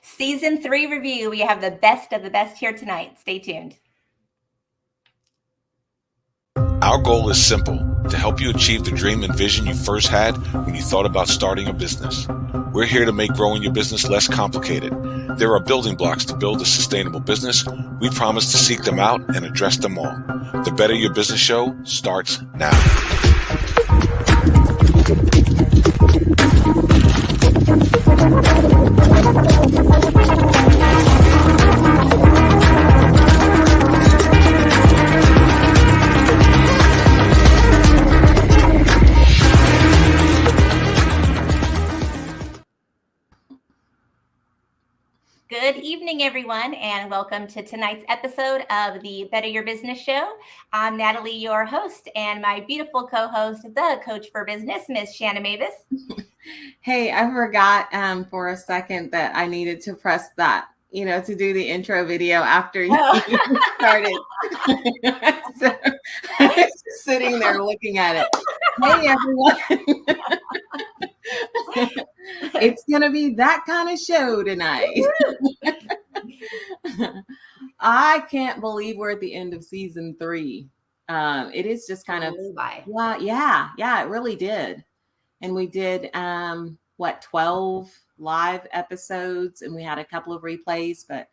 Season 3 review. We have the best of the best here tonight. Stay tuned. Our goal is simple: to help you achieve the dream and vision you first had when you thought about starting a business. We're here to make growing your business less complicated. There are building blocks to build a sustainable business. We promise to seek them out and address them all. The Better Your Business Show starts now. Good evening, everyone, and welcome to tonight's episode of the Better Your Business Show. I'm Natalie, your host, and my beautiful co-host, the Coach for Business, Miss Shanna Mavis. Hey, I forgot for a second that I needed to press that, to do the intro video after you started. So I was just sitting there looking at it. Hey, everyone. It's going to be that kind of show tonight. I can't believe we're at the end of season 3. It is just kind of, yeah, it really did. And we did, 12 live episodes, and we had a couple of replays, but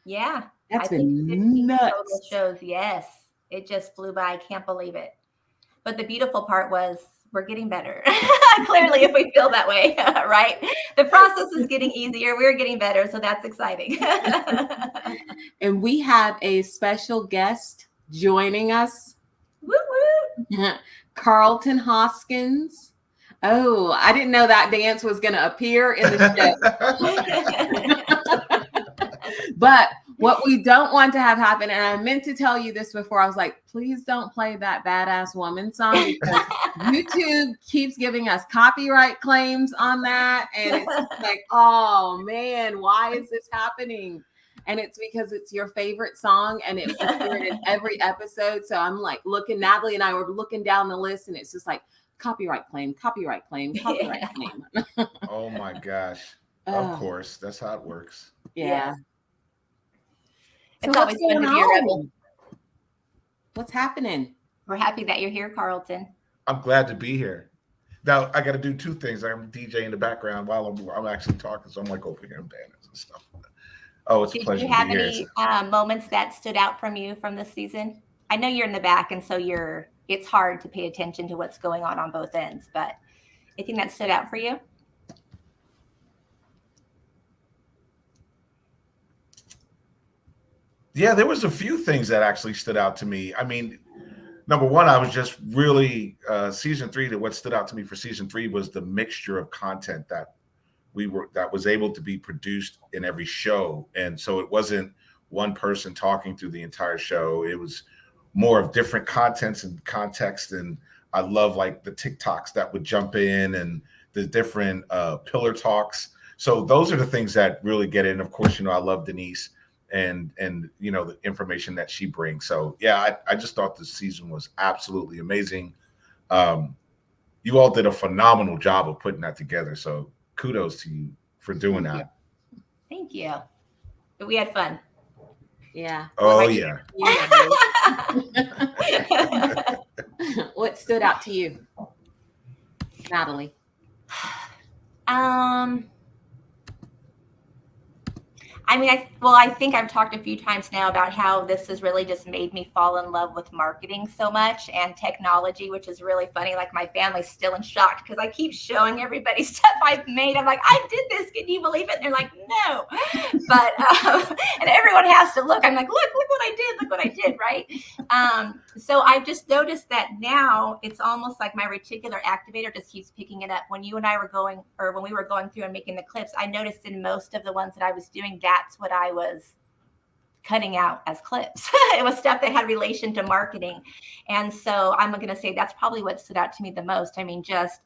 yeah, that's been nuts. Total shows. Yes, it just flew by. I can't believe it. But the beautiful part was we're getting better. Clearly, if we feel that way, right? The process is getting easier. We're getting better. So that's exciting. And we have a special guest joining us. Woo woo. Carlton Hoskins. Oh, I didn't know that dance was going to appear in the show. But what we don't want to have happen, and I meant to tell you this before, I was like, please don't play that Badass Woman song, because YouTube keeps giving us copyright claims on that. And it's like, oh man, why is this happening? And it's because it's your favorite song and it's appeared in every episode. So I'm like Natalie and I were looking down the list, and it's just like, copyright claim. Oh my gosh. Of course. That's how it works. Yeah. It's always fun to be a rebel. What's happening? We're happy that you're here, Carlton. I'm glad to be here. Now I got to do 2 things. I'm DJing in the background while I'm actually talking. So I'm like over here and banners and stuff. Oh, it's a pleasure to be here. Did you have any moments that stood out from you from this season? I know you're in the back, and so it's hard to pay attention to what's going on both ends, but anything that stood out for you? Yeah, there was a few things that actually stood out to me. I mean, number one, I was just really season 3. What stood out to me for season 3 was the mixture of content that was able to be produced in every show. And so it wasn't one person talking through the entire show. It was more of different contents and context. And I love like the TikToks that would jump in and the different pillar talks. So those are the things that really get in. Of course, I love Denise and the information that she brings. So yeah, I just thought this season was absolutely amazing. You all did a phenomenal job of putting that together. So kudos to you for doing that. Thank you. We had fun. Yeah. Oh yeah. What stood out to you, Natalie? I think I've talked a few times now about how this has really just made me fall in love with marketing so much and technology, which is really funny. Like my family's still in shock because I keep showing everybody stuff I've made. I'm like, I did this. Can you believe it? And they're like, no. But and everyone has to look. I'm like, look what I did. Look what I did. Right. So I've just noticed that now it's almost like my reticular activator just keeps picking it up. When you and I were when we were going through and making the clips, I noticed in most of the ones that I was doing, that's what I was cutting out as clips. It was stuff that had relation to marketing. And so I'm going to say that's probably what stood out to me the most. I mean, just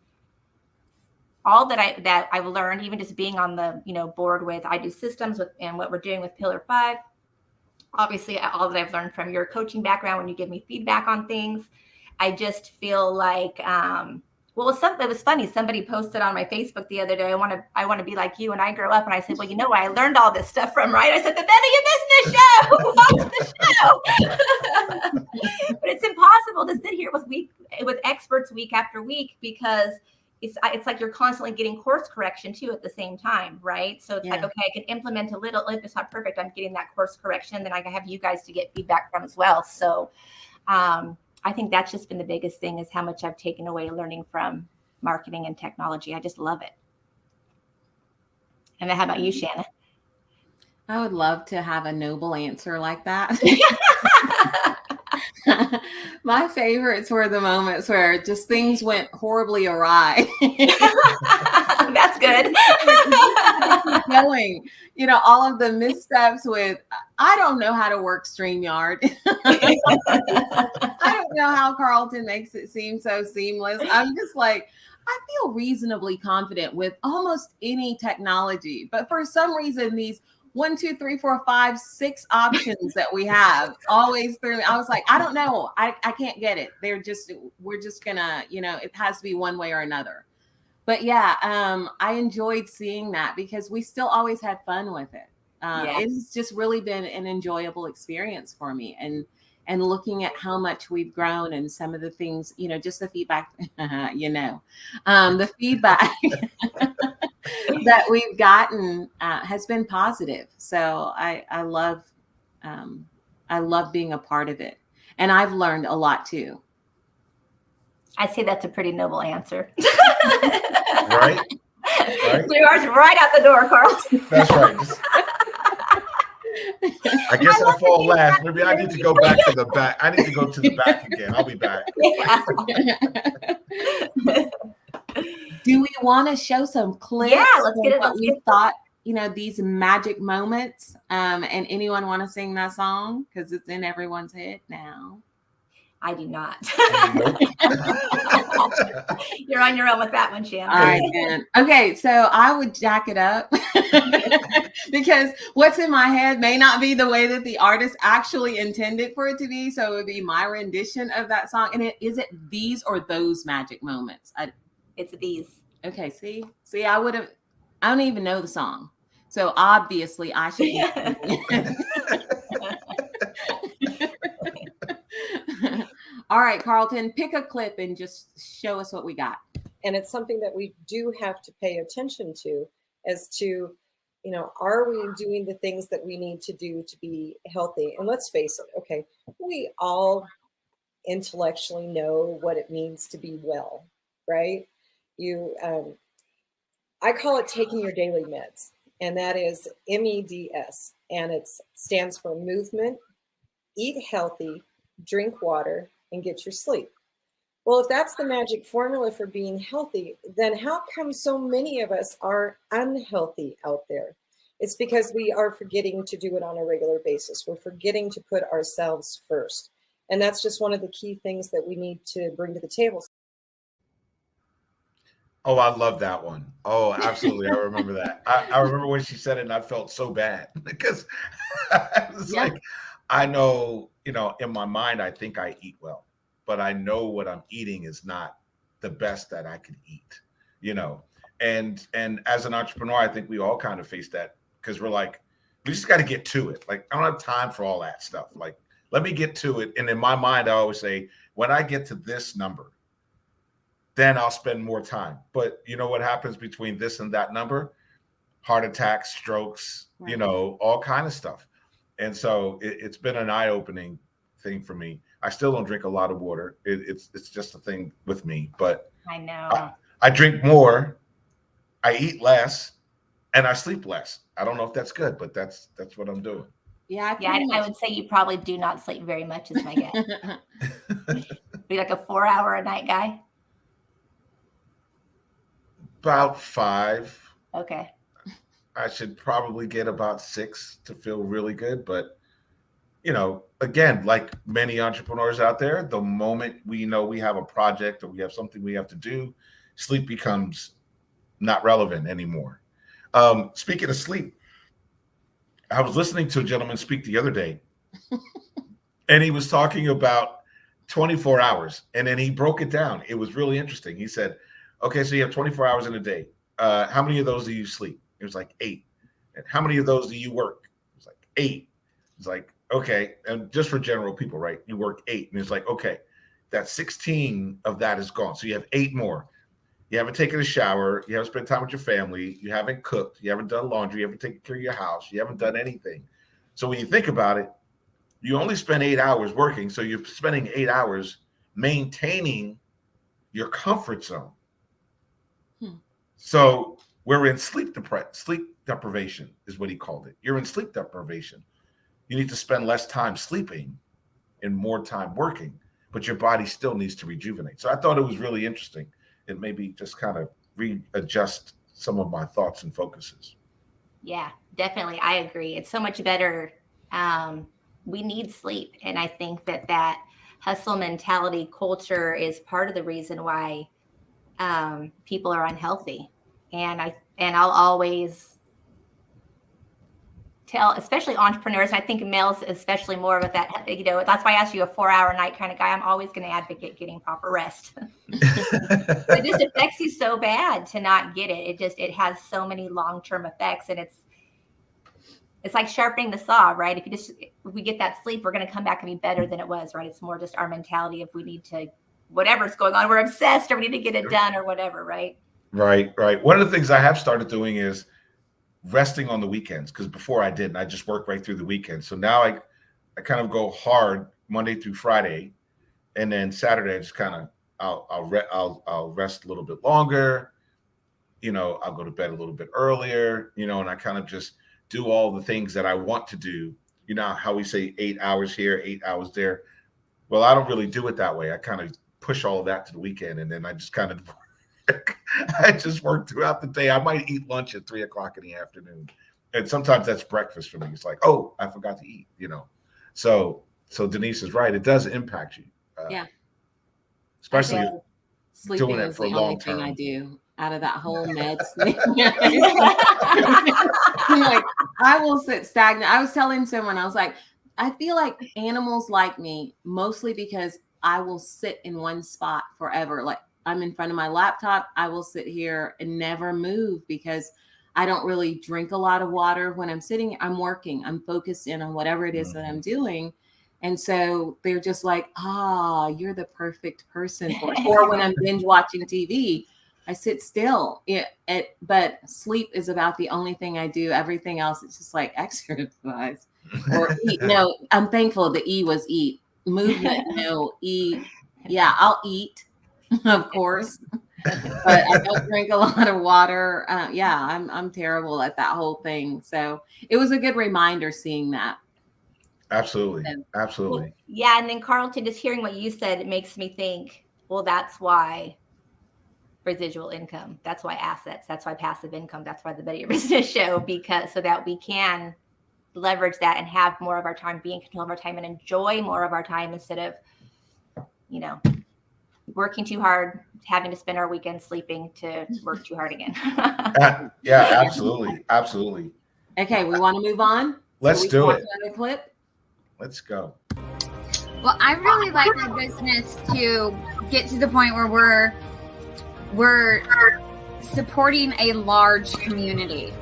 all that I've learned, even just being on the, board with, I do systems with, and what we're doing with Pillar 5, obviously all that I've learned from your coaching background, when you give me feedback on things, I just feel like, Well, it was funny. Somebody posted on my Facebook the other day, I want to be like you when I grow up. And I said, well, you know where I learned all this stuff from, right? I said, the Betting and Business Show. Watch the show. But it's impossible to sit here with experts week after week, because it's like you're constantly getting course correction too at the same time, right? So it's like, okay, I can implement a little. If it's not perfect, I'm getting that course correction. Then I can have you guys to get feedback from as well. So I think that's just been the biggest thing, is how much I've taken away learning from marketing and technology. I just love it. And then how about you, Shanna? I would love to have a noble answer like that. My favorites were the moments where just things went horribly awry. That's good. Going, all of the missteps with, I don't know how to work StreamYard. I don't know how Carlton makes it seem so seamless. I'm just like, I feel reasonably confident with almost any technology, but for some reason, these 1, 2, 3, 4, 5, 6 options that we have always threw me. I was like, I don't know. I can't get it. We're just gonna, it has to be one way or another. But yeah, I enjoyed seeing that, because we still always had fun with it. Yes. It's just really been an enjoyable experience for me, and looking at how much we've grown and some of the things, just the feedback, the feedback that we've gotten has been positive. So I love being a part of it, and I've learned a lot too. I'd say that's a pretty noble answer. Right? Yours right out the door, Carl. That's right. I guess I fall last. Maybe I need to go back to the back. I need to go to the back again. I'll be back. Yeah. Do we want to show some clips? Yeah, let's get it. What we thought, these magic moments. And anyone want to sing that song? Because it's in everyone's head now. I do not. You're on your own with that one, Shanna. I can. Okay, so I would jack it up because what's in my head may not be the way that the artist actually intended for it to be. So it would be my rendition of that song. And is it these or those magic moments? It's these. Okay, see, I don't even know the song. So obviously I should. All right, Carlton, pick a clip and just show us what we got. And it's something that we do have to pay attention to, as to, are we doing the things that we need to do to be healthy? And let's face it, okay, we all intellectually know what it means to be well, right? I call it taking your daily meds, and that is MEDS, and it stands for movement, eat healthy, drink water, and get your sleep. Well, if that's the magic formula for being healthy, then how come so many of us are unhealthy out there? It's because we are forgetting to do it on a regular basis. We're forgetting to put ourselves first. And that's just one of the key things that we need to bring to the table. Oh, I love that one. Oh, absolutely. I remember that. I remember when she said it and I felt so bad because it's like, I know, in my mind, I think I eat well, but I know what I'm eating is not the best that I could eat, and as an entrepreneur, I think we all kind of face that, because we're like, we just got to get to it. Like, I don't have time for all that stuff. Like, let me get to it. And in my mind, I always say, when I get to this number, then I'll spend more time. But you know what happens between this and that number? Heart attacks, strokes, right. All kind of stuff. And so it's been an eye-opening thing for me. I still don't drink a lot of water. It's just a thing with me. But I know. I drink more, I eat less, and I sleep less. I don't know if that's good, but that's what I'm doing. Yeah, I would say you probably do not sleep very much, is my guess. Be like a 4-hour a night guy? About 5. Okay. I should probably get about 6 to feel really good. But, again, like many entrepreneurs out there, the moment we know we have a project or we have something we have to do, sleep becomes not relevant anymore. Speaking of sleep, I was listening to a gentleman speak the other day, and he was talking about 24 hours. And then he broke it down. It was really interesting. He said, okay, so you have 24 hours in a day. How many of those do you sleep? It was like 8. And how many of those do you work? It was like 8. It's like, okay. And just for general people, right? You work 8. And it's like, okay, that 16 of that is gone. So you have 8 more. You haven't taken a shower. You haven't spent time with your family. You haven't cooked. You haven't done laundry. You haven't taken care of your house. You haven't done anything. So when you think about it, you only spend 8 hours working. So you're spending 8 hours maintaining your comfort zone. So we're in sleep deprivation is what he called it. You're in sleep deprivation. You need to spend less time sleeping and more time working, but your body still needs to rejuvenate. So I thought it was really interesting. It made me just kind of readjust some of my thoughts and focuses. Yeah, definitely. I agree. It's so much better. We need sleep. And I think that hustle mentality culture is part of the reason why people are unhealthy. And I'll always tell, especially entrepreneurs, and I think males especially more with that, that's why I asked you a 4-hour night kind of guy. I'm always going to advocate getting proper rest. It just affects you so bad to not get it. It has so many long-term effects, and it's like sharpening the saw, right? If we get that sleep, we're going to come back and be better than it was, right? It's more just our mentality. If we need to, whatever's going on, we're obsessed or we need to get it done or whatever, right? Right. One of the things I have started doing is resting on the weekends, because before I didn't. I just worked right through the weekend. So now I kind of go hard Monday through Friday, and then Saturday I just kind of I'll rest a little bit longer. I'll go to bed a little bit earlier. And I kind of just do all the things that I want to do. You know how we say 8 hours here, 8 hours there. Well, I don't really do it that way. I kind of push all of that to the weekend, and then I just kind of I just work throughout the day. I might eat lunch at 3:00 in the afternoon. And sometimes that's breakfast for me. It's like, oh, I forgot to eat, So Denise is right. It does impact you. Yeah. Especially sleeping doing it is for the long only thing term. I do out of that whole med thing. Like, I will sit stagnant. I was telling someone, I was like, I feel like animals like me mostly because I will sit in one spot forever. Like, I'm in front of my laptop. I will sit here and never move because I don't really drink a lot of water when I'm sitting. I'm working. I'm focused in on whatever it is that I'm doing. And so they're just like, you're the perfect person for it. Or when I'm binge watching TV, I sit still. But sleep is about the only thing I do. Everything else, it's just like exercise or eat. No, I'm thankful the E was eat. Movement, no, eat. Yeah, I'll eat. Of course, but I don't drink a lot of water. I'm terrible at that whole thing. So it was a good reminder seeing that. Absolutely. Well, yeah. And then Carlton, just hearing what you said, it makes me think, well, that's why residual income, that's why assets, that's why passive income, that's why the Better Your Business show, so that we can leverage that and have more of our time, be in control of our time and enjoy more of our time instead of, working too hard, having to spend our weekends sleeping to work too hard again. Yeah, absolutely. Okay, we want to move on. Let's do it. Another clip. Let's go. Well, I really like my business to get to the point where we're supporting a large community,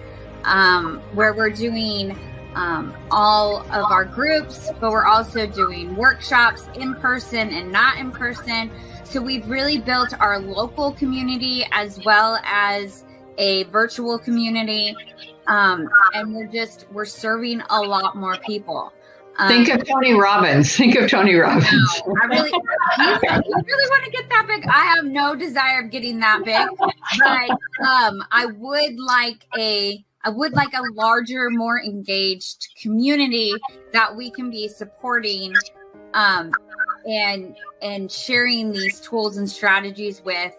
where we're doing all of our groups, but we're also doing workshops in person and not in person. So we've really built our local community as well as a virtual community. And we're serving a lot more people. Think of Tony Robbins. I really want to get that big. I have no desire of getting that big, but I would like a larger, more engaged community that we can be supporting, and sharing these tools and strategies with,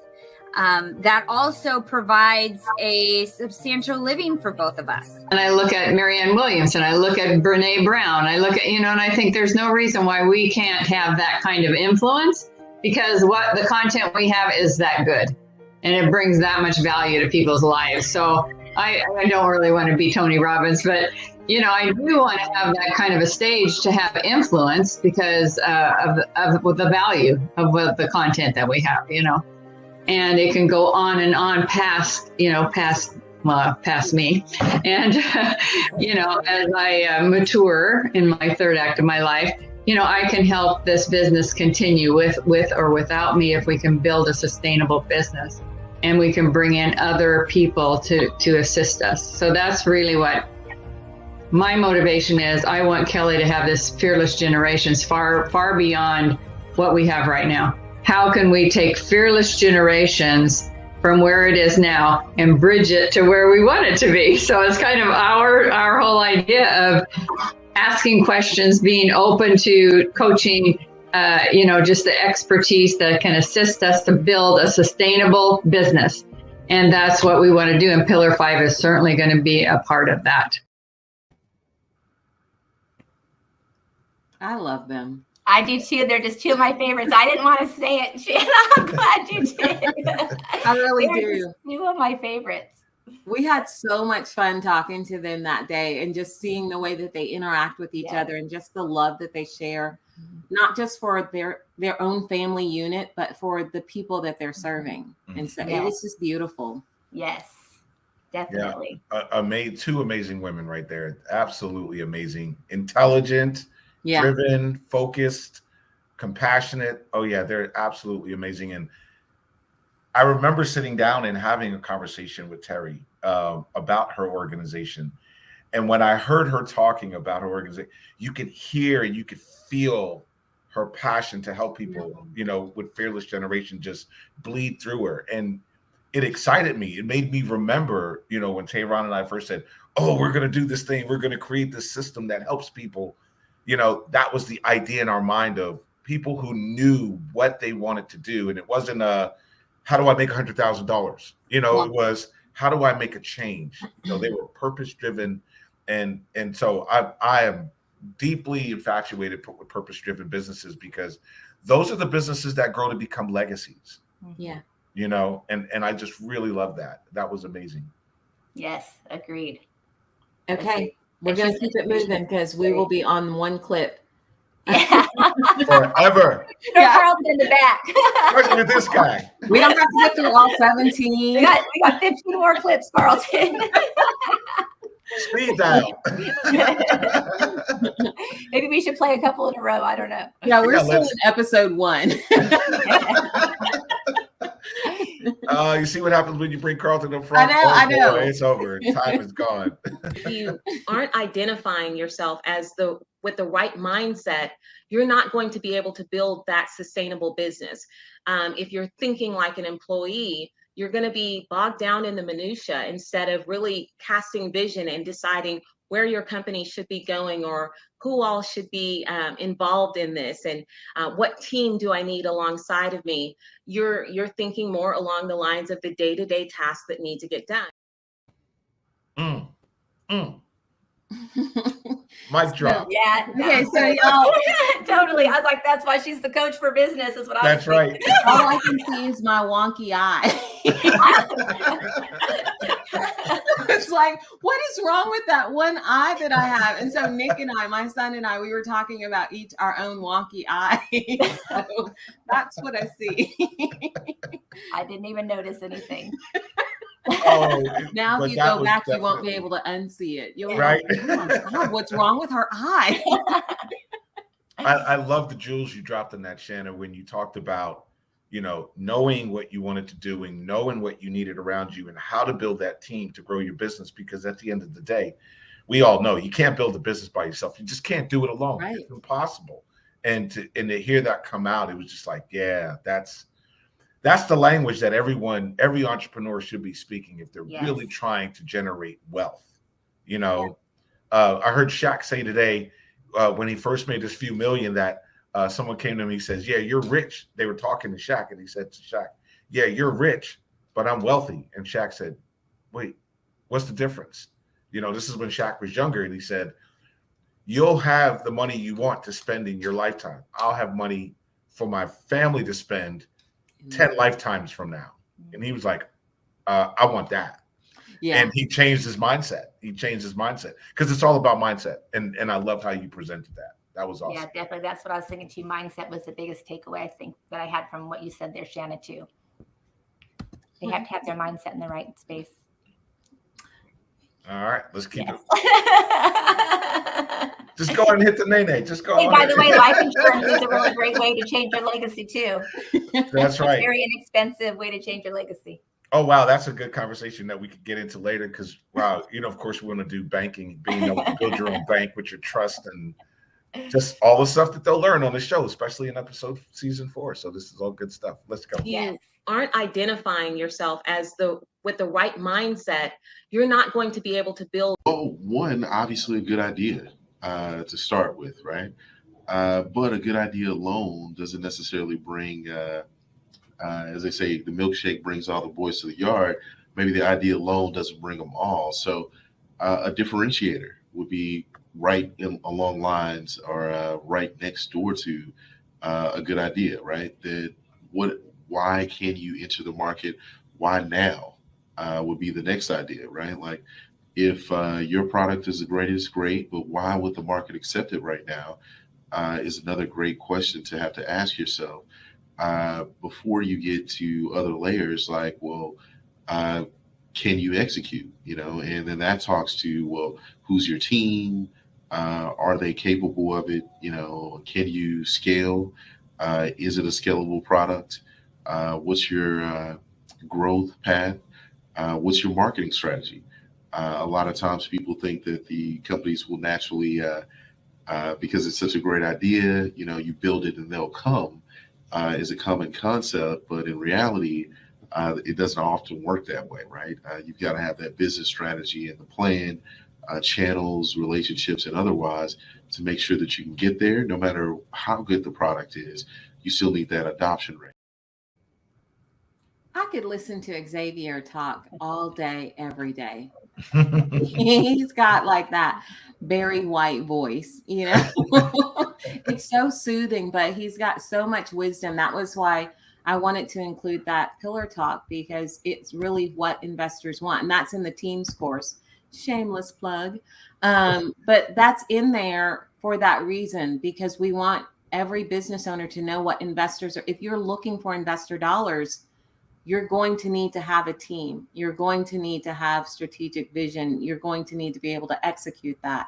that also provides a substantial living for both of us. And I look at Marianne Williams and I look at Brene Brown. I look at, and I think there's no reason why we can't have that kind of influence, because what the content we have is that good and it brings that much value to people's lives. So I don't really want to be Tony Robbins, but I do want to have that kind of a stage to have influence because of the value of the content that we have, and it can go on and on past me. And, as I mature in my third act of my life, I can help this business continue with or without me if we can build a sustainable business and we can bring in other people to assist us. So that's really what my motivation is. I want Kelly to have this fearless generations far, far beyond what we have right now. How can we take fearless generations from where it is now and bridge it to where we want it to be? So it's kind of our whole idea of asking questions, being open to coaching, just the expertise that can assist us to build a sustainable business. And that's what we want to do. And Pillar 5 is certainly going to be a part of that. I love them. I do too. They're just two of my favorites. I didn't want to say it, Shanna. I'm glad you did. I really They're do. just two of my favorites. We had so much fun talking to them that day and just seeing the way that they interact with each other and just the love that they share, not just for their own family unit, but for the people that they're serving. And so it was just beautiful. Yes, definitely. Yeah. Two amazing women right there. Absolutely amazing. Intelligent, driven, focused, compassionate. Oh yeah, they're absolutely amazing. And I remember sitting down and having a conversation with Terry about her organization. And when I heard her talking about her organization, you could hear and you could feel her passion to help people, with Fearless Generation just bleed through her. And it excited me. It made me remember, when Tehran and I first said, oh, we're going to do this thing. We're going to create this system that helps people. That was the idea in our mind of people who knew what they wanted to do. And it wasn't how do I make $100,000? It was, how do I make a change? They were purpose-driven. And so I am deeply infatuated with purpose-driven businesses because those are the businesses that grow to become legacies. Yeah. And I just really love that. That was amazing. Yes, agreed. Okay. We're going to keep it moving because we will be on one clip. Yeah. Forever. No Carlton in the back. Especially with this guy. We don't have to get through all 17. We got 15 more clips, Carlton. Speed dial. Maybe we should play a couple in a row. I don't know. Yeah, we're still in episode 1. You see what happens when you bring Carlton up front? I know. It's over. Time is gone. If you aren't identifying yourself as with the right mindset, you're not going to be able to build that sustainable business. If you're thinking like an employee, you're going to be bogged down in the minutia instead of really casting vision and deciding where your company should be going or who all should be involved in this and what team do I need alongside of me. You're thinking more along the lines of the day-to-day tasks that need to get done. Mic drop. Yeah. Okay, so y'all. Totally. I was like, that's why she's the coach for business, is what I was That's right. All I can see is my wonky eye. It's like, what is wrong with that one eye that I have? And so Nick and I, my son and I, we were talking about each our own wonky eye. So that's what I see. I didn't even notice anything. Oh, now if you go back, you won't be able to unsee it. You'll right. Like, oh my God, what's wrong with her eye? I love the jewels you dropped in that, Shanna, when you talked about, knowing what you wanted to do and knowing what you needed around you and how to build that team to grow your business. Because at the end of the day, we all know you can't build a business by yourself. You just can't do it alone. Right. It's impossible. And to hear that come out, it was just like, yeah, that's the language that every entrepreneur should be speaking if they're really trying to generate wealth. I heard Shaq say today when he first made his few million that someone came to him, he says, yeah, you're rich. They were talking to Shaq and he said to Shaq, yeah, you're rich, but I'm wealthy. And Shaq said, wait, what's the difference? This is when Shaq was younger. And he said, you'll have the money you want to spend in your lifetime. I'll have money for my family to spend 10 lifetimes from now. And he was like, I want that. Yeah. And he changed his mindset. Because it's all about mindset. And I love how you presented that. That was awesome. Yeah, definitely. That's what I was thinking too. Mindset was the biggest takeaway I think that I had from what you said there, Shanna, too. They have to have their mindset in the right space. All right, let's keep Yes. it. Just go and hit the nay. Just go. Hey, by the way, life insurance is a really great way to change your legacy too. That's right. Very inexpensive way to change your legacy. Oh, wow. That's a good conversation that we could get into later because, wow, of course, we want to do banking, being able to build your own bank with your trust and just all the stuff that they'll learn on the show, especially in season 4. So this is all good stuff. Let's go. Yes. You aren't identifying yourself with the right mindset, you're not going to be able to build. Well, one, obviously a good idea to start with, right? But a good idea alone doesn't necessarily bring, as they say, the milkshake brings all the boys to the yard. Maybe the idea alone doesn't bring them all. So a differentiator would be right along lines or right next door to a good idea, right? Why can you enter the market? Why now would be the next idea, right? Like if your product is the greatest, great, but why would the market accept it right now is another great question to have to ask yourself before you get to other layers like, well, can you execute, and then that talks to, well, who's your team? Are they capable of it? Can you scale? Is it a scalable product? What's your growth path? What's your marketing strategy? A lot of times people think that the companies will naturally, because it's such a great idea, you build it and they'll come as a common concept. But in reality, it doesn't often work that way, right? You've got to have that business strategy and the plan, channels, relationships, and otherwise to make sure that you can get there. No matter how good the product is, you still need that adoption rate. I could listen to Xavier talk all day, every day. He's got like that Barry White voice, It's so soothing, but he's got so much wisdom. That was why I wanted to include that pillar talk, because it's really what investors want. And that's in the Teams course. Shameless plug. But that's in there for that reason, because we want every business owner to know what investors are. If you're looking for investor dollars, you're going to need to have a team. You're going to need to have strategic vision. You're going to need to be able to execute that.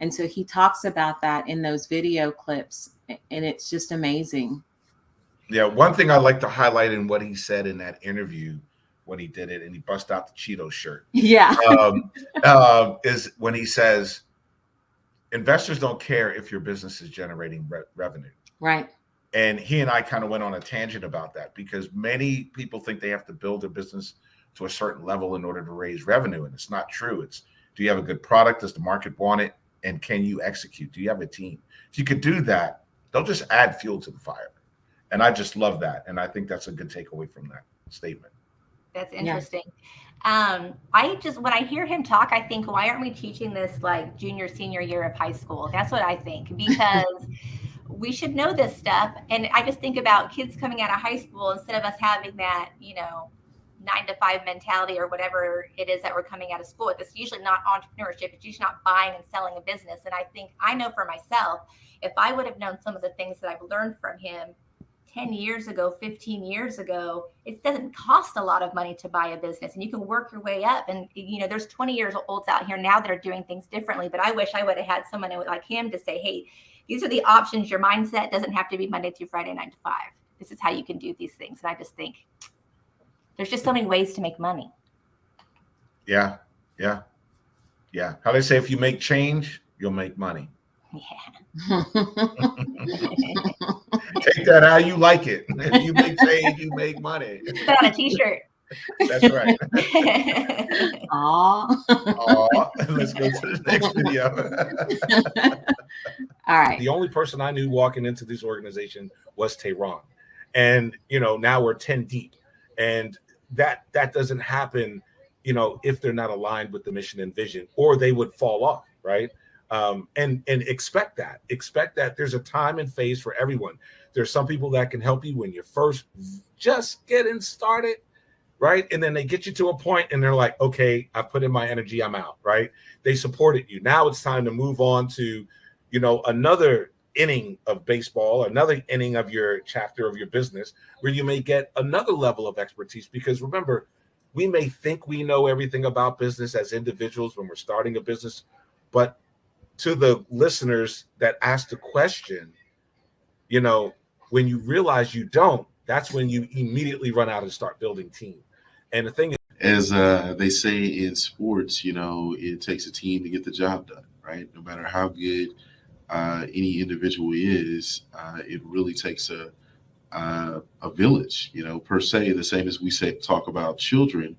And so he talks about that in those video clips, and it's just amazing. Yeah, one thing I like to highlight in what he said in that interview when he did it, and he bust out the Cheetos shirt. Yeah. Is when he says, investors don't care if your business is generating revenue. Right. And he and I kind of went on a tangent about that, because many people think they have to build a business to a certain level in order to raise revenue. And it's not true. It's, do you have a good product? Does the market want it? And can you execute? Do you have a team? If you could do that, they'll just add fuel to the fire. And I just love that. And I think that's a good takeaway from that statement. That's interesting. Yeah. When I hear him talk, I think, why aren't we teaching this like junior, senior year of high school? That's what I think, because we should know this stuff. And I just think about kids coming out of high school, instead of us having that, 9 to 5 mentality or whatever it is that we're coming out of school. It's usually not entrepreneurship. It's usually not buying and selling a business. And I think, I know for myself, if I would have known some of the things that I've learned from him 10 years ago, 15 years ago, it doesn't cost a lot of money to buy a business, and you can work your way up. And, there's 20 years olds out here now that are doing things differently, but I wish I would have had someone like him to say, hey, these are the options. Your mindset doesn't have to be Monday through Friday, 9 to 5. This is how you can do these things. And I just think there's just so many ways to make money. Yeah. How they say, if you make change, you'll make money. Yeah. Take that how you like it. If you make change, you make money. Put on a t-shirt. That's right. Aw. Let's go to the next video. All right. The only person I knew walking into this organization was Tehran. And, now we're 10 deep. And that doesn't happen, if they're not aligned with the mission and vision, or they would fall off, right? And expect that there's a time and phase for everyone. There's some people that can help you when you're first just getting started, right? And then they get you to a point and they're like, okay, I put in my energy, I'm out, right? They supported you. Now it's time to move on to, another inning of baseball, another inning of your chapter of your business, where you may get another level of expertise. Because remember, we may think we know everything about business as individuals when we're starting a business, but to the listeners that ask the question, when you realize you don't, that's when you immediately run out and start building team. And the thing is, As they say in sports, it takes a team to get the job done, right? No matter how good any individual is, it really takes a village, per se. The same as we talk about children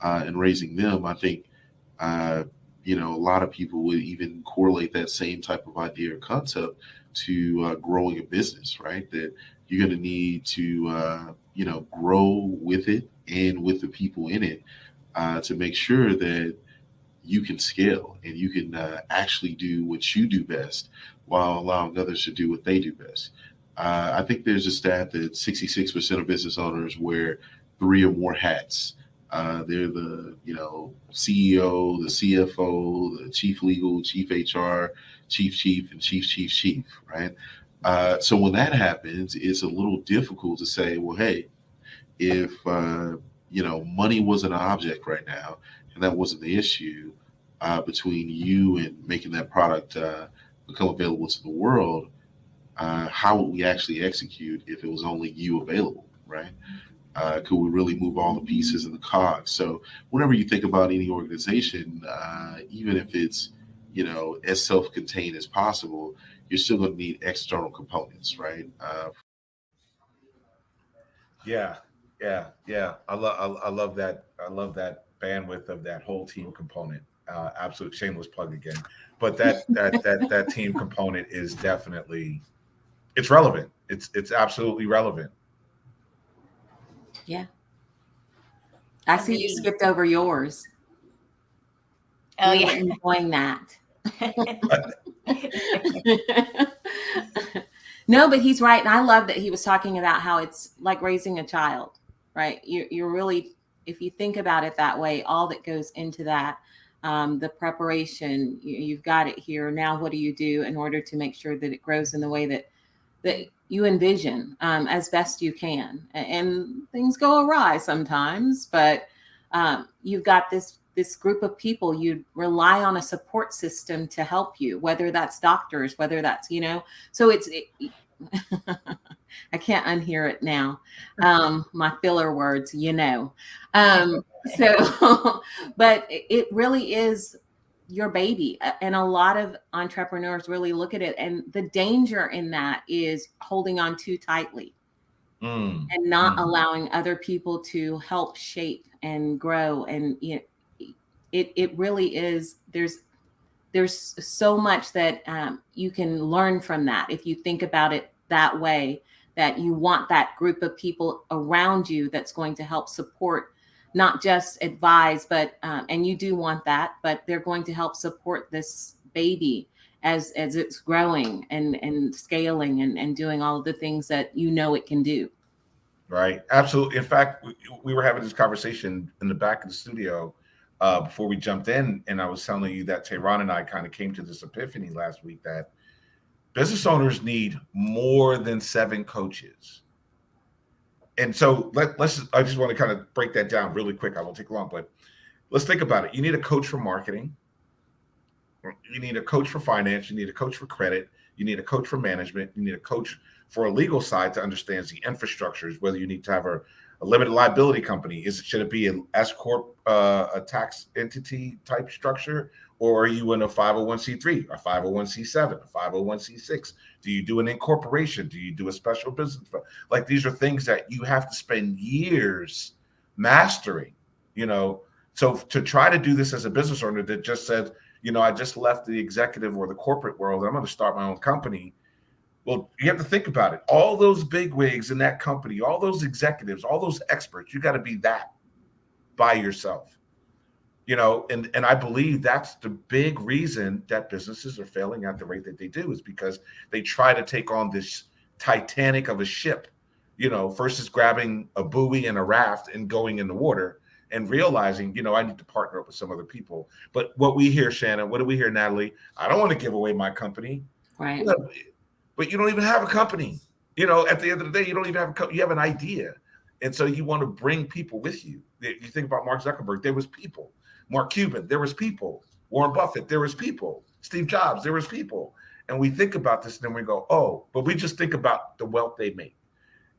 and raising them. I think, a lot of people would even correlate that same type of idea or concept to growing a business, right? That you're going to need to, grow with it and with the people in it to make sure that you can scale and you can actually do what you do best while allowing others to do what they do best. I think there's a stat that 66% of business owners wear 3 or more hats. They're the CEO, the CFO, the chief legal, chief HR, chief, and chief, right? So when that happens, it's a little difficult to say, well, hey, if money wasn't an object right now, and that wasn't the issue between you and making that product become available to the world, how would we actually execute if it was only you available, right? Could we really move all the pieces in the cogs? So whenever you think about any organization, even if it's, as self-contained as possible, you're still going to need external components, right? Yeah. I love that. I love that bandwidth of that whole team component. Absolute shameless plug again, but that team component is definitely, it's relevant. It's absolutely relevant. Yeah. I see you skipped over yours. Oh, We yeah. were enjoying that. No, but he's right. And I love that he was talking about how it's like raising a child, right? You're really, if you think about it that way, all that goes into that, the preparation, you've got it here. Now, what do you do in order to make sure that it grows in the way that you envision as best you can? And things go awry sometimes, but you've got this group of people. You rely on a support system to help you, whether that's doctors, whether that's, so I can't unhear it now. My filler words, so, but it really is your baby. And a lot of entrepreneurs really look at it, and the danger in that is holding on too tightly and not allowing other people to help shape and grow. And it really is, there's so much that you can learn from that if you think about it that way, that you want that group of people around you that's going to help support, not just advise, but and you do want that, but they're going to help support this baby as it's growing and scaling and doing all of the things that it can do. Right. Absolutely. In fact, we were having this conversation in the back of the studio before we jumped in, and I was telling you that Tehran and I kind of came to this epiphany last week that business owners need more than 7 coaches. And so I just want to kind of break that down really quick. I won't take long, but let's think about it. You need a coach for marketing. You need a coach for finance. You need a coach for credit. You need a coach for management. You need a coach for a legal side to understand the infrastructures, whether you need to have a limited liability company. Should it be an S corp, a tax entity type structure, or are you in a 501c3, a 501c7, a 501c6? Do you do an incorporation? Do you do a special business? Like, these are things that you have to spend years mastering, So to try to do this as a business owner that just said, I just left the executive or the corporate world, I'm going to start my own company. Well, you have to think about it. All those bigwigs in that company, all those executives, all those experts, you got to be that by yourself, and I believe that's the big reason that businesses are failing at the rate that they do, is because they try to take on this Titanic of a ship versus grabbing a buoy and a raft and going in the water and realizing, I need to partner up with some other people. But what we hear, Shannon, what do we hear, Natalie? I don't want to give away my company. Right. But you don't even have a company. At the end of the day, you don't even have a company. You have an idea. And so you want to bring people with you. You think about Mark Zuckerberg, there was people. Mark Cuban, there was people. Warren Buffett, there was people. Steve Jobs, there was people. And we think about this and then we go, oh, but we just think about the wealth they make.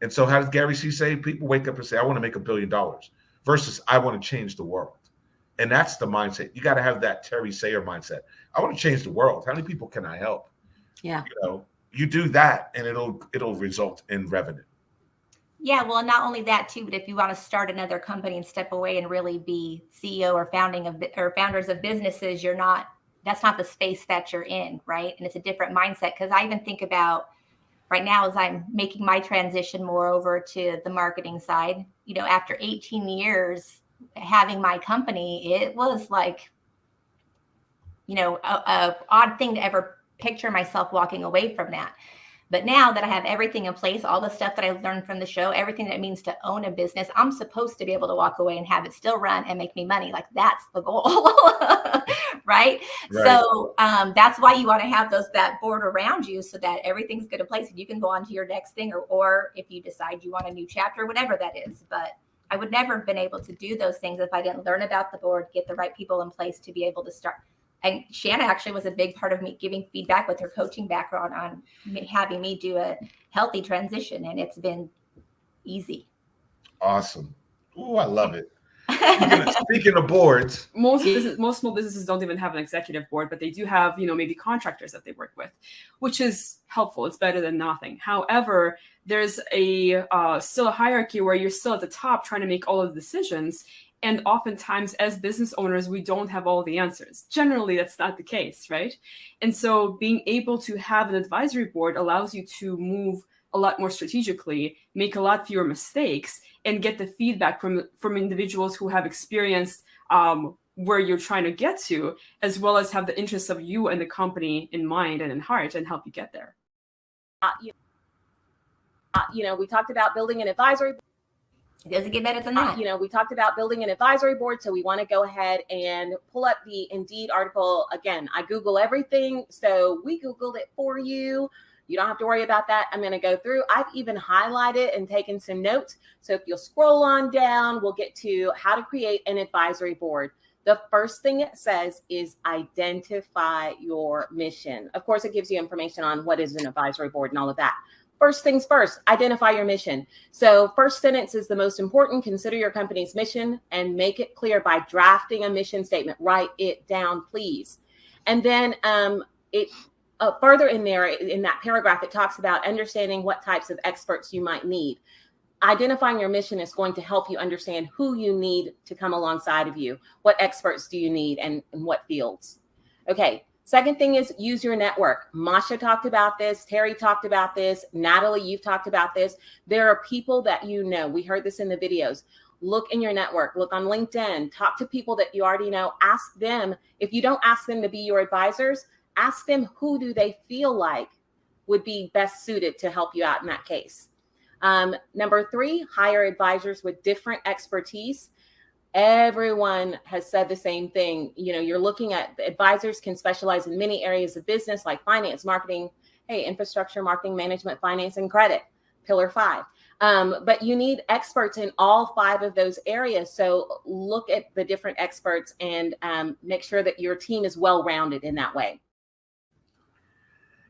And so how does Gary C say? People wake up and say, I want to make $1 billion versus I want to change the world. And that's the mindset. You got to have that Terry Sayer mindset. I want to change the world. How many people can I help? Yeah. You do that and it'll result in revenue. Yeah, well, not only that too, but if you want to start another company and step away and really be CEO or founders of businesses, that's not the space that you're in, right? And it's a different mindset. Because I even think about right now as I'm making my transition more over to the marketing side, after 18 years having my company, it was like, a odd thing to ever picture myself walking away from that. But now that I have everything in place, all the stuff that I learned from the show, everything that it means to own a business, I'm supposed to be able to walk away and have it still run and make me money. Like that's the goal, right? So that's why you want to have that board around you so that everything's good in place and you can go on to your next thing, or if you decide you want a new chapter, whatever that is. But I would never have been able to do those things if I didn't learn about the board, get the right people in place to be able to start. And Shanna actually was a big part of me giving feedback with her coaching background on having me do a healthy transition. And it's been easy. Awesome. Oh, I love it. Speaking of boards, most small businesses don't even have an executive board, but they do have, maybe contractors that they work with, which is helpful. It's better than nothing. However, there's still a hierarchy where you're still at the top trying to make all of the decisions. And oftentimes as business owners, we don't have all the answers. Generally, that's not the case, right? And so being able to have an advisory board allows you to move a lot more strategically, make a lot fewer mistakes, and get the feedback from individuals who have experienced where you're trying to get to, as well as have the interests of you and the company in mind and in heart and help you get there. We talked about building an advisory board. It doesn't get better than that. We talked about building an advisory board. So we want to go ahead and pull up the Indeed article. Again, I Google everything. So we Googled it for you. You don't have to worry about that. I'm going to go through. I've even highlighted and taken some notes. So if you'll scroll on down, we'll get to how to create an advisory board. The first thing it says is identify your mission. Of course, it gives you information on what is an advisory board and all of that. First things first, identify your mission. So first sentence is the most important. Consider your company's mission and make it clear by drafting a mission statement. Write it down, please. And then further in there, in that paragraph, it talks about understanding what types of experts you might need. Identifying your mission is going to help you understand who you need to come alongside of you. What experts do you need and what fields? Okay. Second thing is use your network. Masha talked about this. Terry talked about this. Natalie, you've talked about this. There are people that you know. We heard this in the videos. Look in your network. Look on LinkedIn. Talk to people that you already know. Ask them. If you don't ask them to be your advisors, ask them who do they feel like would be best suited to help you out in that case. Number 3, hire advisors with different expertise. Everyone has said the same thing. You're looking at advisors can specialize in many areas of business like finance, marketing, infrastructure, marketing, management, finance, and credit, pillar 5. But you need experts in all 5 of those areas. So look at the different experts and make sure that your team is well-rounded in that way.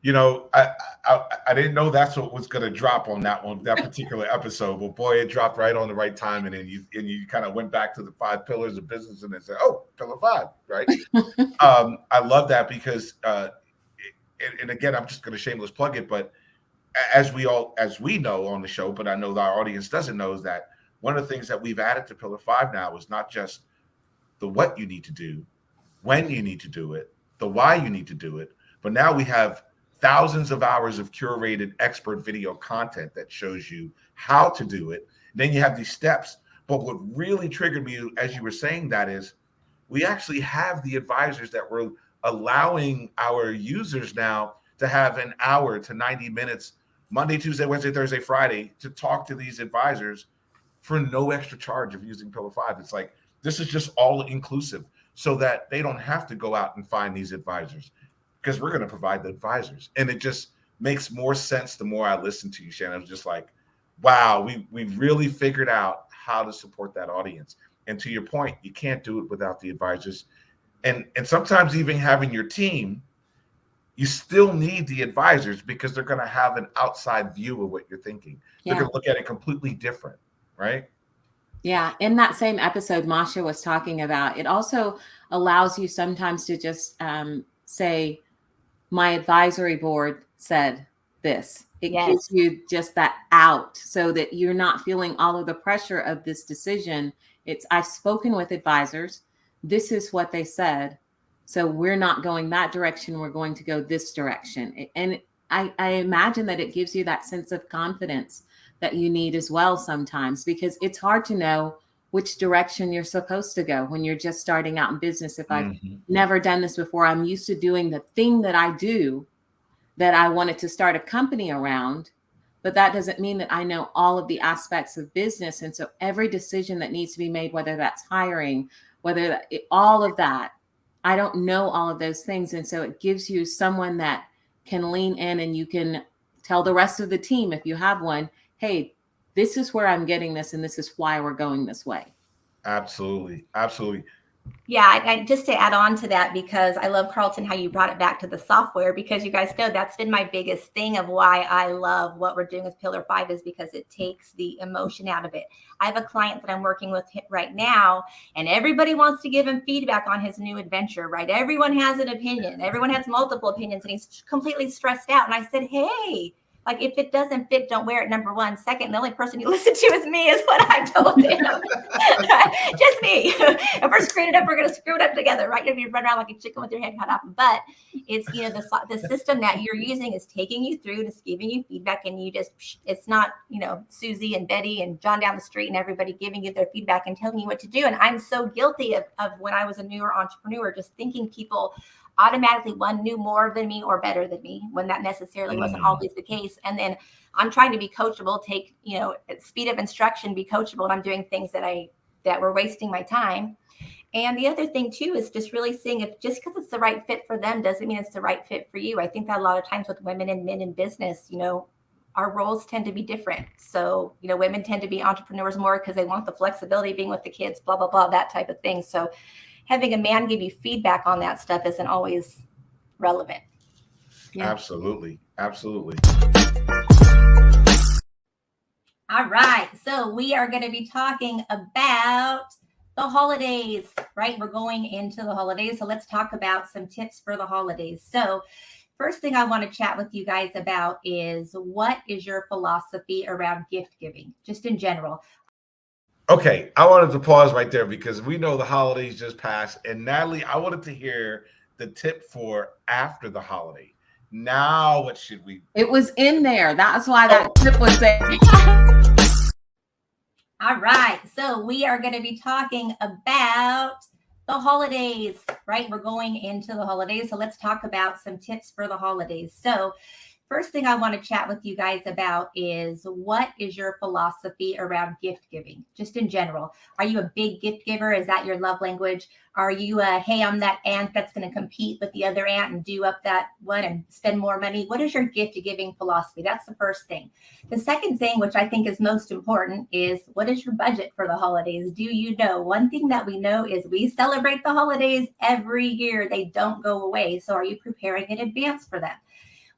I didn't know that's what was going to drop on that particular episode, but boy, it dropped right on the right time. And then you kind of went back to the 5 pillars of business and then said, oh, pillar 5, right? I love that because, and again, I'm just going to shameless plug it, but as we know on the show, but I know our audience doesn't know, is that one of the things that we've added to pillar 5 now is not just the what you need to do, when you need to do it, the why you need to do it, but now we have thousands of hours of curated expert video content that shows you how to do it. Then you have these steps. But what really triggered me as you were saying that is we actually have the advisors that we're allowing our users now to have an hour to 90 minutes Monday, Tuesday, Wednesday, Thursday, Friday to talk to these advisors for no extra charge of using Pillar 5. It's like, this is just all inclusive so that they don't have to go out and find these advisors, because we're going to provide the advisors. And it just makes more sense the more I listen to you, Shannon. It's just like, wow, we really figured out how to support that audience. And to your point, you can't do it without the advisors. And sometimes even having your team, you still need the advisors, because they're going to have an outside view of what you're thinking. They're going to look at it completely different, right? Yeah. In that same episode Masha was talking about, it also allows you sometimes to just say, my advisory board said this. It gives you just that out so that you're not feeling all of the pressure of this decision. It's, I've spoken with advisors. This is what they said. So we're not going that direction. We're going to go this direction. And I imagine that it gives you that sense of confidence that you need as well sometimes, because it's hard to know which direction you're supposed to go when you're just starting out in business. If I've never done this before, I'm used to doing the thing that I do that I wanted to start a company around, but that doesn't mean that I know all of the aspects of business. And so every decision that needs to be made, whether that's hiring, whether that, all of that, I don't know all of those things. And so it gives you someone that can lean in, and you can tell the rest of the team, if you have one, hey, this is where I'm getting this, and this is why we're going this way. Absolutely. Absolutely. Yeah, I just to add on to that, because I love, Carlton, how you brought it back to the software, because you guys know that's been my biggest thing of why I love what we're doing with Pillar 5, is because it takes the emotion out of it. I have a client that I'm working with right now, and everybody wants to give him feedback on his new adventure, right? Everyone has an opinion. Everyone has multiple opinions, and he's completely stressed out. And I said, hey, like, if it doesn't fit, don't wear it, number one. Second, the only person you listen to is me, is what I told him. Just me. If we're screwing it up, we're going to screw it up together, right? If you run around like a chicken with your head cut off. But it's, you know, the system that you're using is taking you through and it's giving you feedback, and you just, it's not, you know, Susie and Betty and John down the street and everybody giving you their feedback and telling you what to do. And I'm so guilty of when I was a newer entrepreneur, just thinking people automatically, one, knew more than me or better than me, when that necessarily wasn't always the case. And then I'm trying to be coachable, take, you know, speed of instruction, be coachable. And I'm doing things that were wasting my time. And the other thing too is just really seeing if just because it's the right fit for them doesn't mean it's the right fit for you. I think that a lot of times with women and men in business, you know, our roles tend to be different. So, you know, women tend to be entrepreneurs more because they want the flexibility of being with the kids, blah, blah, blah, that type of thing. So having a man give you feedback on that stuff isn't always relevant. Yeah. Absolutely. Absolutely. All right. So we are going to be talking about the holidays, right? We're going into the holidays. So let's talk about some tips for the holidays. So first thing I want to chat with you guys about is, what is your philosophy around gift giving, just in general? Okay, I wanted to pause right there because we know the holidays just passed. And Natalie, I wanted to hear the tip for after the holiday. Now, what should we do? It was in there. That's why that tip was there. All right, so we are going to be talking about the holidays, right? We're going into the holidays. So let's talk about some tips for the holidays. So first thing I want to chat with you guys about is, what is your philosophy around gift giving, just in general? Are you a big gift giver? Is that your love language? Are you hey, I'm that aunt that's going to compete with the other aunt and do up that one and spend more money? What is your gift giving philosophy? That's the first thing. The second thing, which I think is most important, is, what is your budget for the holidays? Do you know? One thing that we know is we celebrate the holidays every year. They don't go away. So are you preparing in advance for them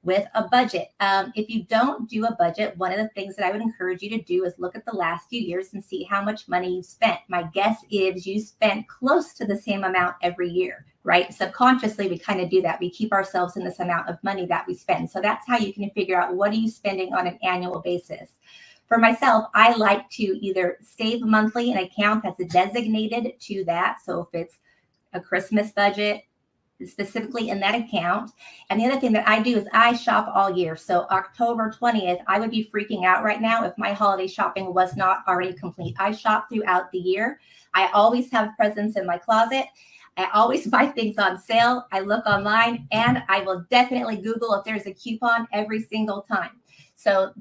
with a budget? If you don't do a budget, one of the things that I would encourage you to do is look at the last few years and see how much money you've spent. My guess is you spent close to the same amount every year, right? Subconsciously, we kind of do that. We keep ourselves in this amount of money that we spend. So that's how you can figure out, what are you spending on an annual basis. For myself, I like to either save monthly, an account that's designated to that. So if it's a Christmas budget, specifically in that account. And the other thing that I do is I shop all year. So October 20th, I would be freaking out right now if my holiday shopping was not already complete. I shop throughout the year. I always have presents in my closet. I always buy things on sale. I look online, and I will definitely Google if there's a coupon every single time. So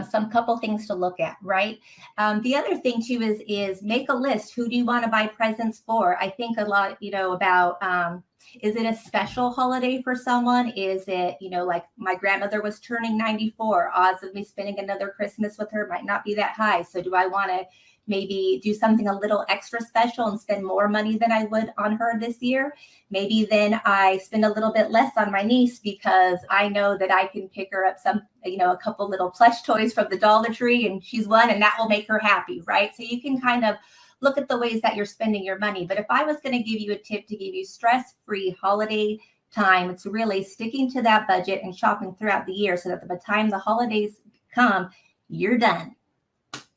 some couple things to look at, right? The other thing too is make a list. Who do you want to buy presents for? I think a lot, about is it a special holiday for someone? Is it, like my grandmother was turning 94. Odds of me spending another Christmas with her might not be that high. So do I want to maybe do something a little extra special and spend more money than I would on her this year? Maybe then I spend a little bit less on my niece because I know that I can pick her up some, a couple little plush toys from the Dollar Tree and she's one, and that will make her happy, right? So you can kind of look at the ways that you're spending your money. But if I was going to give you a tip to give you stress-free holiday time, it's really sticking to that budget and shopping throughout the year so that by the time the holidays come, you're done.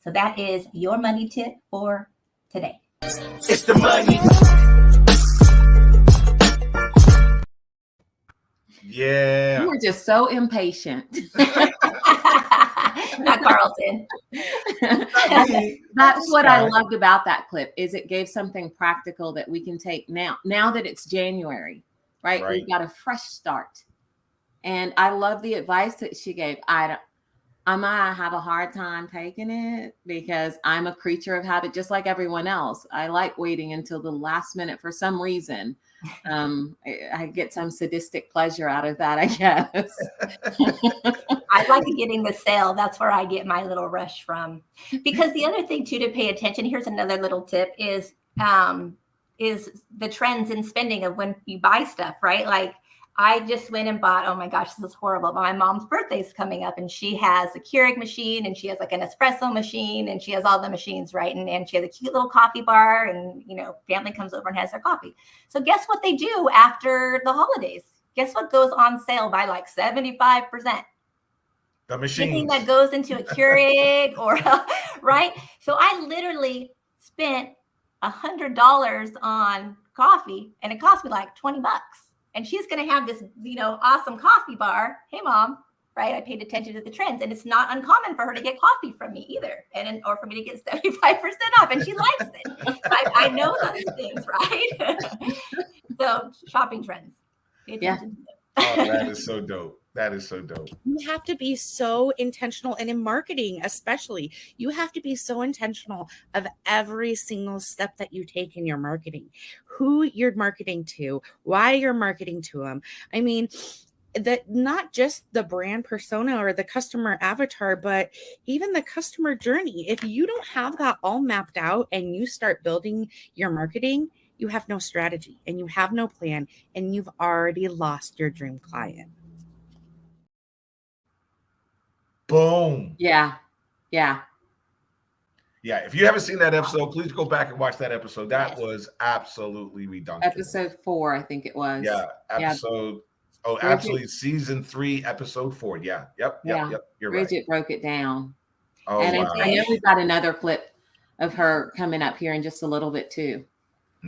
So that is your money tip for today. It's the money. Yeah. You were just so impatient. Not Carlton. That's what I loved about that clip is it gave something practical that we can take now that it's January, right? We've got a fresh start. And I love the advice that she gave. I might have a hard time taking it because I'm a creature of habit, just like everyone else. I like waiting until the last minute for some reason. I get some sadistic pleasure out of that, I guess. I like getting the sale. That's where I get my little rush from. Because the other thing too to pay attention, here's another little tip is the trends in spending of when you buy stuff, right? Like I just went and bought, oh my gosh, this is horrible. My mom's birthday is coming up and she has a Keurig machine and she has like an espresso machine and she has all the machines, right? And she has a cute little coffee bar and, family comes over and has their coffee. So guess what they do after the holidays? Guess what goes on sale by like 75%? The machine. Anything that goes into a Keurig or, right? So I literally spent $100 on coffee and it cost me like $20. And she's going to have this, awesome coffee bar. Hey, Mom, right? I paid attention to the trends. And it's not uncommon for her to get coffee from me either. Or for me to get 75% off. And she likes it. So I know those things, right? So shopping trends. Pay attention to them. Oh, that is so dope. That is so dope. You have to be so intentional, and in marketing especially, you have to be so intentional of every single step that you take in your marketing, who you're marketing to, why you're marketing to them. I mean, that not just the brand persona or the customer avatar, but even the customer journey. If you don't have that all mapped out and you start building your marketing, you have no strategy and you have no plan, and you've already lost your dream client. Boom. Yeah. If you haven't seen that episode, please go back and watch that episode. That was absolutely redundant. Episode 4, I think it was. Yeah. Absolutely. Season 3, episode 4. Yeah. Yep. You're Bridget right. broke it down. Oh, and wow. I know we've got another clip of her coming up here in just a little bit too.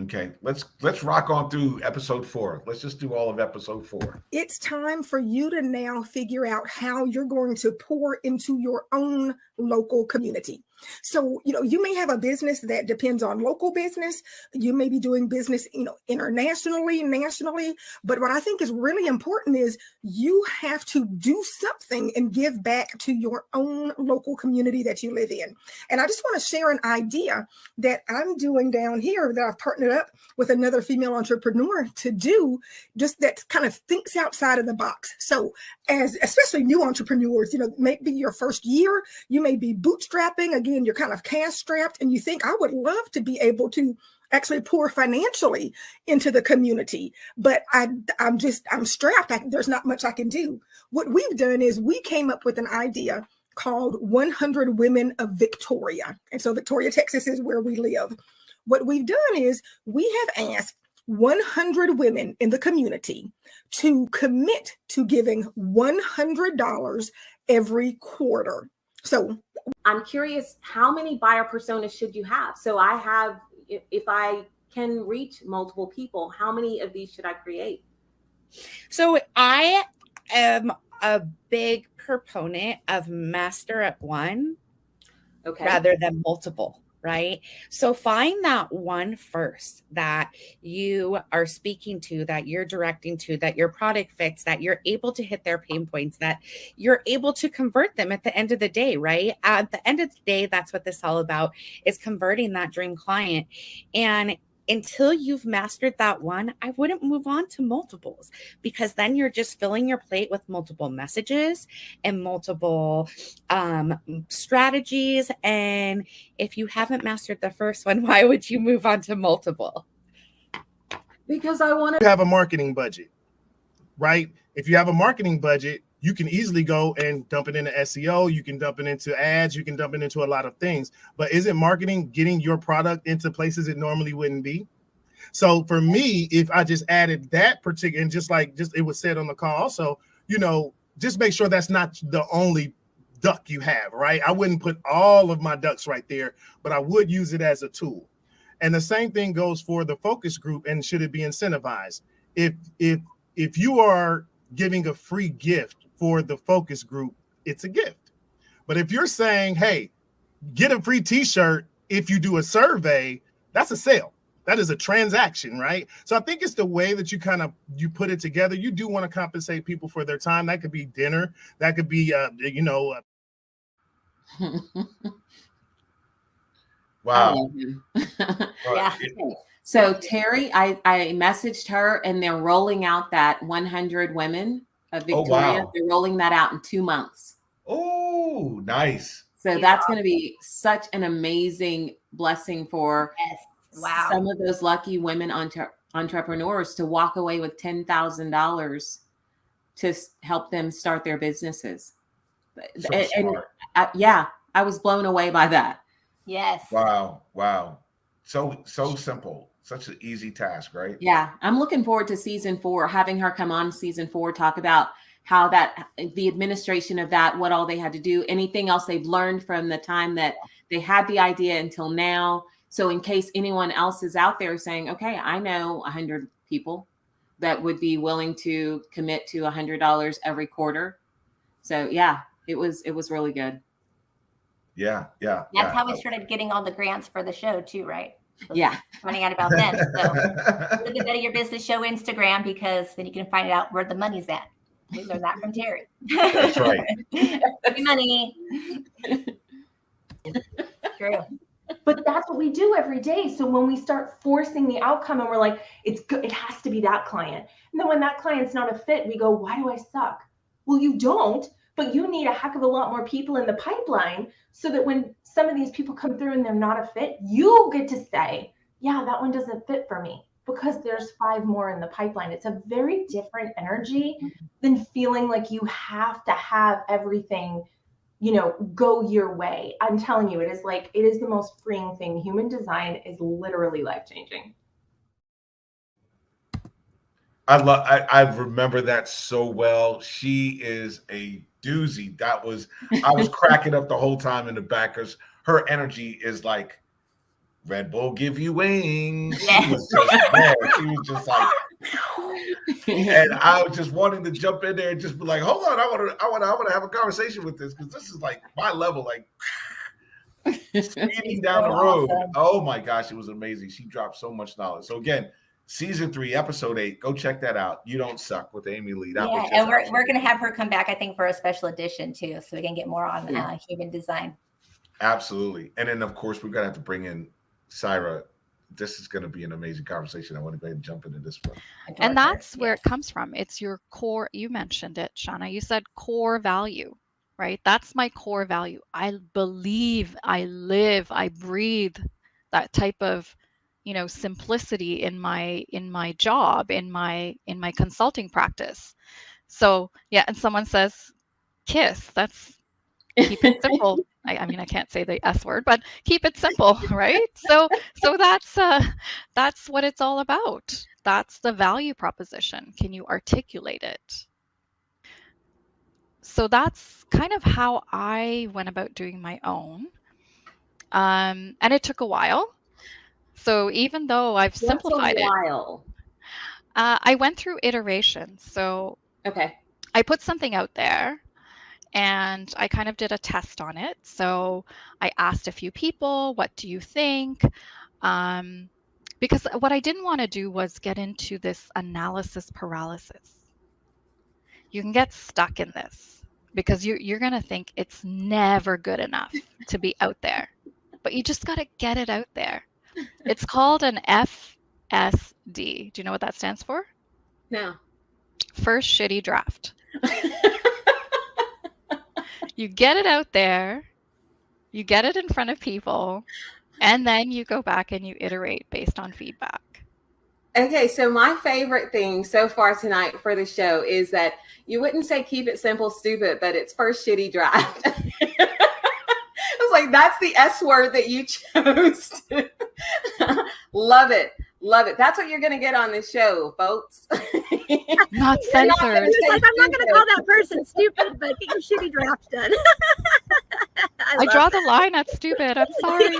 Okay, let's rock on through episode 4. Let's just do all of episode 4. It's time for you to now figure out how you're going to pour into your own local community. So, you may have a business that depends on local business. You may be doing business, internationally, nationally. But what I think is really important is you have to do something and give back to your own local community that you live in. And I just want to share an idea that I'm doing down here that I've partnered up with another female entrepreneur to do, just that kind of thinks outside of the box. So especially new entrepreneurs, maybe your first year, you may be bootstrapping. Again, you're kind of cash strapped and you think, I would love to be able to actually pour financially into the community, but I'm strapped. There's not much I can do. What we've done is we came up with an idea called 100 Women of Victoria. And so Victoria, Texas is where we live. What we've done is we have asked 100 women in the community to commit to giving $100 every quarter. So I'm curious, how many buyer personas should you have? So I have, if I can reach multiple people, how many of these should I create? So I am a big proponent of master at one rather than multiple. right? So find that one first that you are speaking to, that you're directing to, that your product fits, that you're able to hit their pain points, that you're able to convert them at the end of the day, right? At the end of the day, that's what this is all about, is converting that dream client. And until you've mastered that one, I wouldn't move on to multiples, because then you're just filling your plate with multiple messages and multiple strategies. And if you haven't mastered the first one, why would you move on to multiple? Because I want to have a marketing budget, right? If you have a marketing budget, you can easily go and dump it into SEO. You can dump it into ads. You can dump it into a lot of things. But isn't marketing getting your product into places it normally wouldn't be? So for me, if I just added that particular, and just it was said on the call also, just make sure that's not the only duck you have, right? I wouldn't put all of my ducks right there, but I would use it as a tool. And the same thing goes for the focus group. And should it be incentivized? If you are giving a free gift for the focus group, it's a gift. But if you're saying, hey, get a free t-shirt if you do a survey, that's a sale. That is a transaction, right? So I think it's the way that you put it together. You do want to compensate people for their time. That could be dinner. That could be, Wow. Yeah. So Terry, I messaged her, and they're rolling out that 100 women of Victoria. Oh, wow. They're rolling that out in 2 months. Oh, nice. So that's going to be such an amazing blessing for some of those lucky women entrepreneurs to walk away with $10,000 to help them start their businesses. I was blown away by that. Yes. Wow. So simple. Such an easy task, right? Yeah. I'm looking forward to season 4, having her come on season 4, talk about how the administration of that, what all they had to do, anything else they've learned from the time that they had the idea until now. So in case anyone else is out there saying, okay, I know 100 people that would be willing to commit to $100 every quarter. So yeah, it was really good. Yeah. That's how we started getting all the grants for the show too, right? Yeah. Finding out about them. So go to the Better Your Business Show Instagram, because then you can find out where the money's at. We learned that from Terry. That's right. Free money. True. But that's what we do every day. So when we start forcing the outcome and we're like, it's good, it has to be that client. And then when that client's not a fit, we go, why do I suck? Well, you don't, but you need a heck of a lot more people in the pipeline so that when some of these people come through and they're not a fit, you get to say, yeah, that one doesn't fit for me, because there's 5 more in the pipeline. It's a very different energy than feeling like you have to have everything, go your way. I'm telling you, it is the most freeing thing. Human design is literally life-changing. I remember that so well. She is a doozy. I was cracking up the whole time in the back, because her energy is like, Red Bull give you wings. Yeah. She was just there. She was just like, and I was just wanting to jump in there and just be like, hold on, I want to have a conversation with this, because this is like my level, like speeding down the road. Awesome. Oh my gosh, it was amazing. She dropped so much knowledge. So again, season 3, episode 8, go check that out. You Don't Suck with Amy Lee. And we're going to have her come back, I think, for a special edition too, so we can get more on human design. Absolutely. And then of course we're going to have to bring in Syra. This is going to be an amazing conversation. I want to go ahead and jump into this one. And that's where it comes from. It's your core. You mentioned it, Shanna. You said core value, right? That's my core value. I believe, I live, I breathe that type of, simplicity in my job, in my consulting practice. So yeah, and someone says KISS. That's keep it simple. I mean, I can't say the S word, but keep it simple, right? So that's what it's all about. That's the value proposition. Can you articulate it? So that's kind of how I went about doing my own. And it took a while. So even though I've simplified it, I went through iterations. So okay, I put something out there, and I kind of did a test on it. So I asked a few people, what do you think? Because what I didn't want to do was get into this analysis paralysis. You can get stuck in this because you're going to think it's never good enough to be out there, but you just got to get it out there. It's called an FSD. Do you know what that stands for? No. First shitty draft. You get it out there, you get it in front of people, and then you go back and you iterate based on feedback. Okay, so my favorite thing so far tonight for the show is that you wouldn't say keep it simple, stupid, but it's first shitty draft. I was like, that's the S word that you chose. Love it. Love it. That's what you're going to get on this show, folks. Not You're not censored. gonna say I'm not going to stupid. call that person stupid, but get your shitty draft done. I draw the line at stupid. I'm sorry.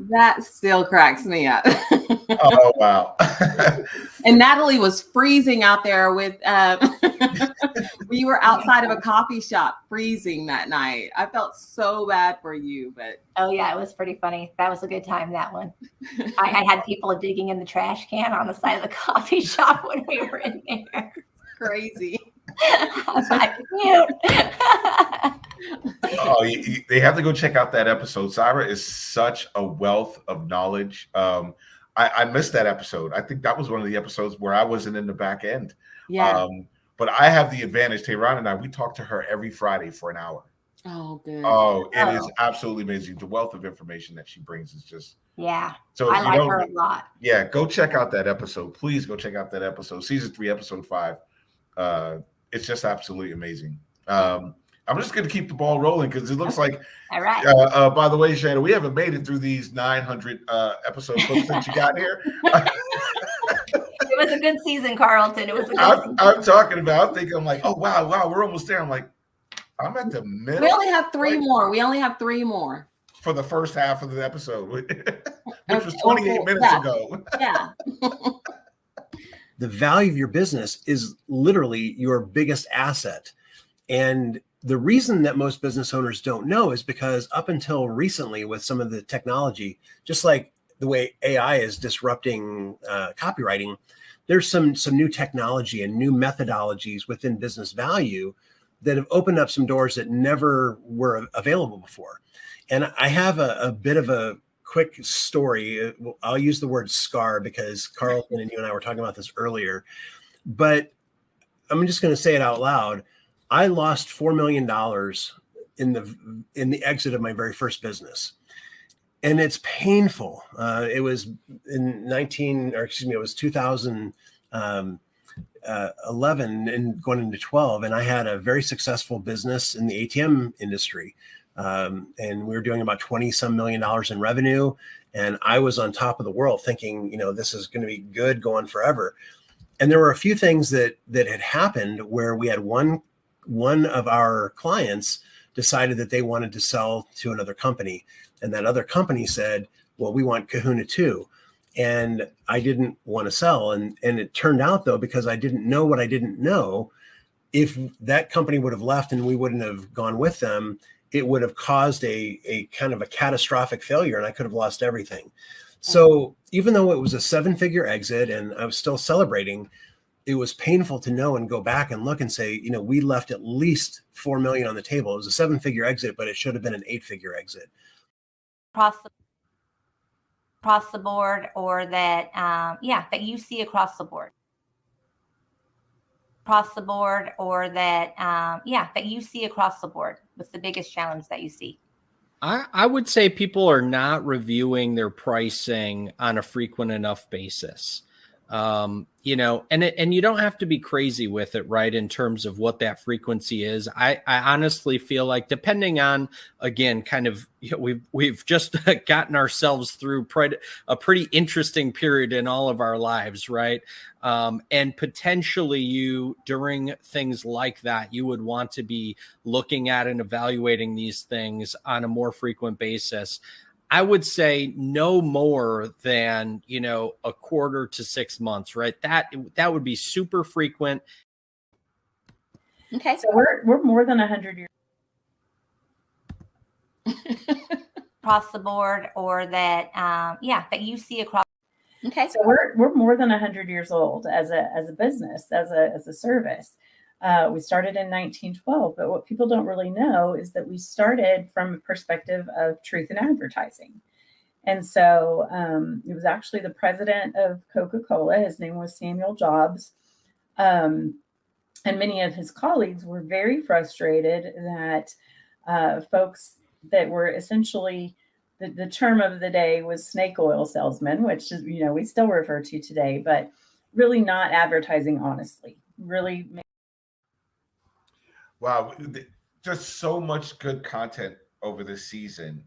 That still cracks me up. Oh, wow. And Natalie was freezing out there with, we were outside of a coffee shop freezing that night. I felt so bad for you, but. Oh yeah, it was pretty funny. That was a good time, that one. I had people digging in the trash can on the side of the coffee shop when we were in there. Crazy. I'm like, cute. Oh, they have to go check out that episode. Syra is such a wealth of knowledge. I missed that episode. I think that was one of the episodes where I wasn't in the back end. Yeah. But I have the advantage. Tehran and I, we talk to her every Friday for an hour. Oh, good. Oh, it is absolutely amazing. The wealth of information that she brings is just. Yeah. So if I you like don't, her a lot. Yeah, go check out that episode. Please go check out that episode. Season 3, episode 5. It's just absolutely amazing. I'm just going to keep the ball rolling because it looks like. All right. By the way, Shanna, we haven't made it through these 900 episodes since you got here. It was a good season, Carlton. It was a good season. I'm talking about. I'm thinking, I'm like, oh wow, we're almost there. I'm like, I'm at the middle. We only have three more. We only have 3 more. For the first half of the episode, which was 28 minutes ago. Yeah. The value of your business is literally your biggest asset. And the reason that most business owners don't know is because up until recently with some of the technology, just like the way AI is disrupting copywriting, there's some new technology and new methodologies within business value that have opened up some doors that never were available before. And I have a bit of a quick story. I'll use the word scar because Carlton and you and I were talking about this earlier, but I'm just going to say it out loud. I lost $4 million in the exit of my very first business. And it's painful. It was in 2011 and going into 12. And I had a very successful business in the ATM industry. And we were doing about 20 some million dollars in revenue. And I was on top of the world thinking, this is going to be good going forever. And there were a few things that had happened where we had one of our clients decided that they wanted to sell to another company. And that other company said, well, we want Kahuna too. And I didn't want to sell. And it turned out though, because I didn't know what I didn't know, if that company would have left and we wouldn't have gone with them, it would have caused a kind of a catastrophic failure and I could have lost everything. So even though it was a 7-figure exit and I was still celebrating, it was painful to know and go back and look and say, we left at least 4 million on the table. It was a 7-figure exit, but it should have been an 8-figure exit. Across the board, or that that you see across the board. Across the board, or that that you see across the board. What's the biggest challenge that you see? I would say people are not reviewing their pricing on a frequent enough basis. And you don't have to be crazy with it, right? In terms of what that frequency is. I honestly feel like depending on, again, kind of, we've just gotten ourselves through a pretty interesting period in all of our lives, right? And potentially during things like that, you would want to be looking at and evaluating these things on a more frequent basis. I would say no more than, a quarter to 6 months, right? That would be super frequent. Okay. So we're more than 100 years across the board, or that that you see across. Okay. So we're more than 100 years old as a business, as a service. We started in 1912, but what people don't really know is that we started from a perspective of truth in advertising. And so it was actually the president of Coca-Cola. His name was Samuel Jobs. And many of his colleagues were very frustrated that folks that were essentially, the term of the day was snake oil salesmen, which is, we still refer to today, but really not advertising honestly. Really. Wow, just so much good content over this season.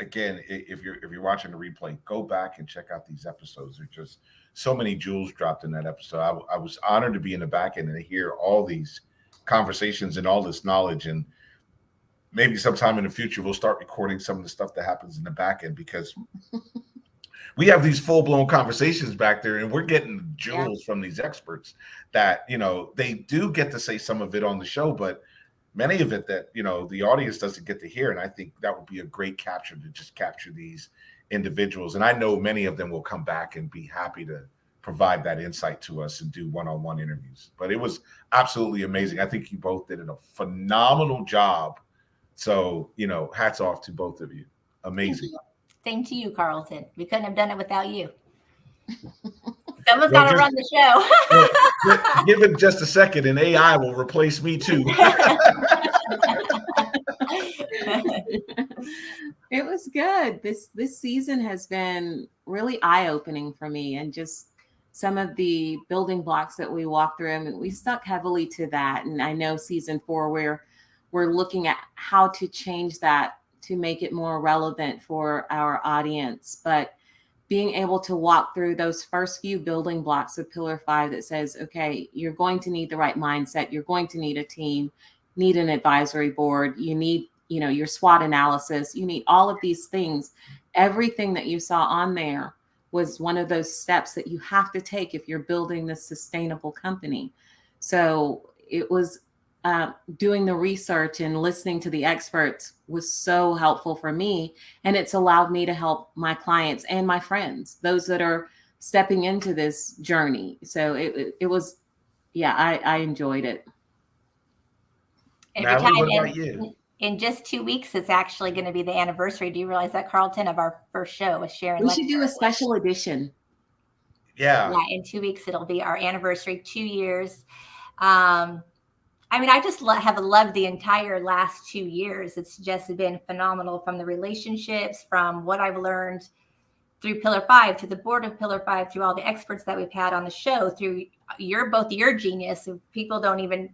Again, if you're watching the replay, go back and check out these episodes. There's just so many jewels dropped in that episode. I was honored to be in the back end and to hear all these conversations and all this knowledge. And maybe sometime in the future, we'll start recording some of the stuff that happens in the back end, because we have these full-blown conversations back there, and we're getting jewels from these experts that, they do get to say some of it on the show, but many of it that, the audience doesn't get to hear. And I think that would be a great capture, to just capture these individuals. And I know many of them will come back and be happy to provide that insight to us and do one-on-one interviews. But it was absolutely amazing. I think you both did a phenomenal job. So, hats off to both of you. Amazing. Same to you, Carlton. We couldn't have done it without you. Someone's got to run the show. Give it just a second, and AI will replace me too. It was good. This season has been really eye-opening for me, and just some of the building blocks that we walked through. I mean, we stuck heavily to that, and I know season 4 we're looking at how to change that to make it more relevant for our audience. But being able to walk through those first few building blocks of Pillar 5 that says, okay, you're going to need the right mindset. You're going to need a team, need an advisory board. You need, your SWOT analysis. You need all of these things. Everything that you saw on there was one of those steps that you have to take if you're building this sustainable company. So it was doing the research and listening to the experts was so helpful for me. And it's allowed me to help my clients and my friends, those that are stepping into this journey. So it was, I enjoyed it. Every time in just 2 weeks, it's actually going to be the anniversary. Do you realize that, Carlton, of our first show with Sharon? We should do a special edition. Yeah. In 2 weeks, it'll be our anniversary, 2 years. I just have loved the entire last 2 years. It's just been phenomenal, from the relationships, from what I've learned through Pillar 5, to the board of Pillar 5, through all the experts that we've had on the show, through both your genius. People don't even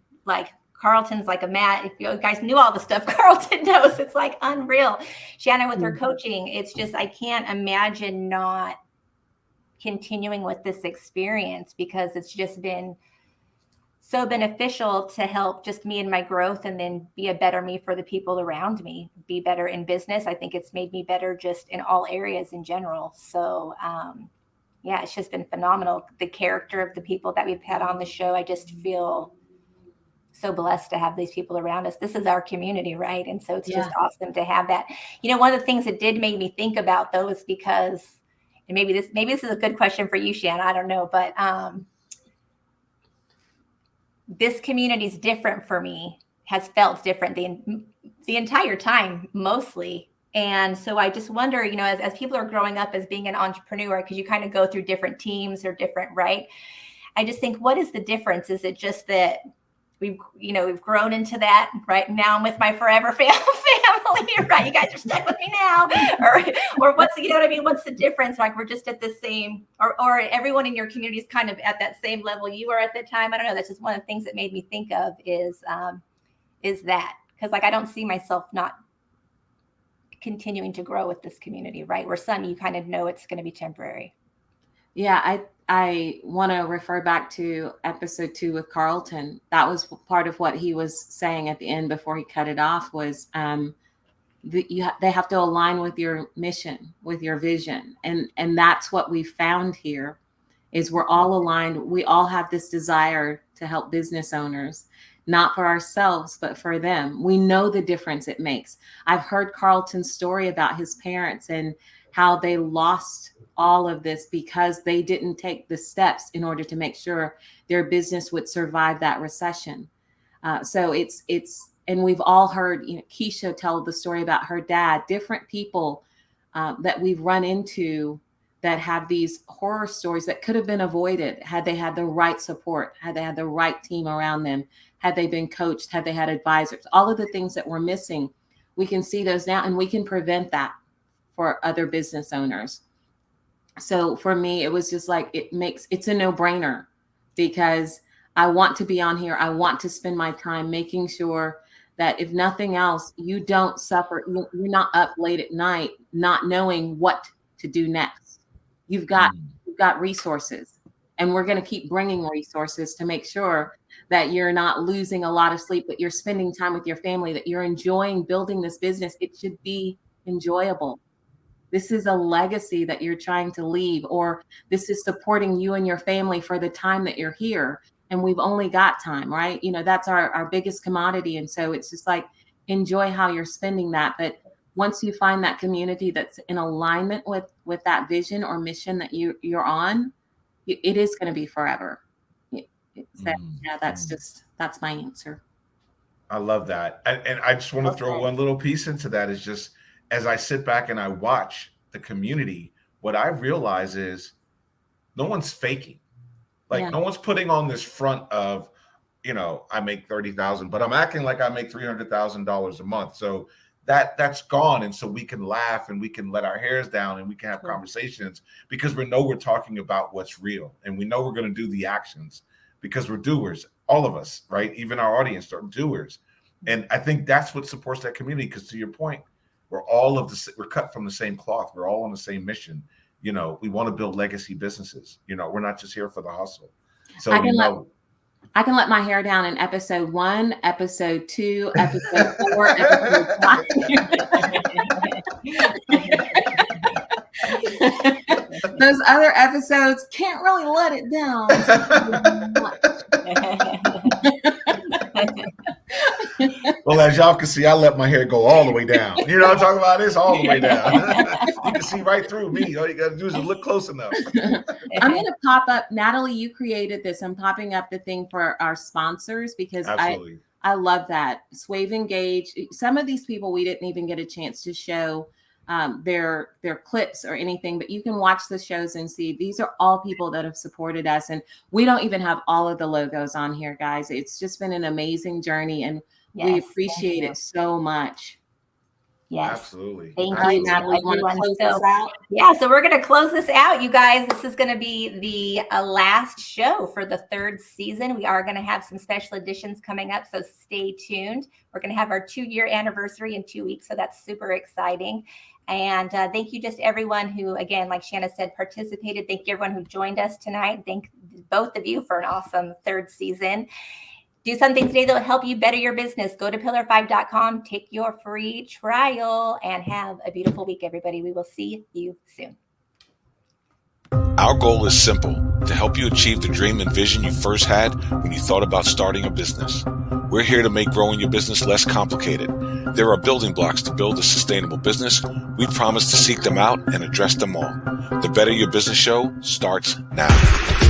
Carlton's like a Matt. If you guys knew all the stuff Carlton knows, it's like unreal. Shanna with her coaching, it's just, I can't imagine not continuing with this experience, because it's just been so beneficial to help just me and my growth, and then be a better me for the people around me, be better in business. I think it's made me better just in all areas in general. So it's just been phenomenal. The character of the people that we've had on the show, I just feel so blessed to have these people around us. This is our community, right? And so it's just awesome to have that. One of the things that did make me think about, though, is because, and maybe this is a good question for you, Shanna, I don't know, but this community is different for me, has felt different the entire time, mostly. And so I just wonder, as people are growing up as being an entrepreneur, because you kind of go through different teams or different, right? I just think, what is the difference? Is it just that we've grown into that? Right now I'm with my forever family, right? You guys are stuck with me now, or what's, what I mean? What's the difference? Like, we're just at the same, or everyone in your community is kind of at that same level you were at the time. I don't know. That's just one of the things that made me think of is that, because I don't see myself not continuing to grow with this community, right? Where some, you kind of know it's going to be temporary. Yeah, I want to refer back to episode 2 with Carlton. That was part of what he was saying at the end before he cut it off, was they have to align with your mission, with your vision. And that's what we found here, is we're all aligned. We all have this desire to help business owners. not for ourselves, but for them. We know the difference it makes. I've heard Carlton's story about his parents and how they lost all of this because they didn't take the steps in order to make sure their business would survive that recession. So it's, and we've all heard, Keisha tell the story about her dad, different people that we've run into that have these horror stories that could have been avoided had they had the right support, had they had the right team around them, had they been coached, had they had advisors, all of the things that were missing. We can see those now, and we can prevent that for other business owners. So for me, it was just like, it's a no-brainer, because I want to be on here. I want to spend my time making sure that if nothing else, you don't suffer. You're not up late at night, not knowing what to do next. You've got resources, and we're going to keep bringing resources to make sure that you're not losing a lot of sleep, that you're spending time with your family, that you're enjoying building this business. It should be enjoyable. This is a legacy that you're trying to leave, or this is supporting you and your family for the time that you're here. And we've only got time, right? That's our biggest commodity. And so it's just like, enjoy how you're spending that. But once you find that community that's in alignment with that vision or mission that you're on, it is going to be forever. That's my answer. I love that. And I just want to throw one little piece into that, is just, as I sit back and I watch the community, what I realize is no one's faking. No one's putting on this front of, I make $30,000, but I'm acting like I make $300,000 a month. So that's gone. And so we can laugh and we can let our hairs down and we can have conversations, because we know we're talking about what's real, and we know we're going to do the actions because we're doers, all of us, right? Even our audience are doers. And I think that's what supports that community, because to your point, we're cut from the same cloth. We're all on the same mission. We want to build legacy businesses. We're not just here for the hustle. So I can let my hair down in episode 1, episode 2, episode 4, episode 5. Those other episodes can't really let it down. Well, as y'all can see, I let my hair go all the way down. You know what I'm talking about? It's all the way down. You can see right through me. All you got to do is look close enough. I'm going to pop up. Natalie, you created this. I'm popping up the thing for our sponsors, because I love that. Swave Engage. Some of these people we didn't even get a chance to show their clips or anything, but you can watch the shows and see these are all people that have supported us. And we don't even have all of the logos on here, guys. It's just been an amazing journey, and we appreciate it so much. Yes, absolutely. Thank you, Natalie. Yeah, so we're going to close this out, you guys. This is going to be the last show for the 3rd season. We are going to have some special editions coming up, so stay tuned. We're going to have our 2-year anniversary in 2 weeks, so that's super exciting. And thank you just everyone who, again, like Shanna said, participated. Thank you everyone who joined us tonight. Thank both of you for an awesome 3rd season. Do something today that will help you better your business. Go to pillar5.com, take your free trial, and have a beautiful week, everybody. We will see you soon. Our goal is simple: to help you achieve the dream and vision you first had when you thought about starting a business. We're here to make growing your business less complicated. There are building blocks to build a sustainable business. We promise to seek them out and address them all. The Better Your Business Show starts now.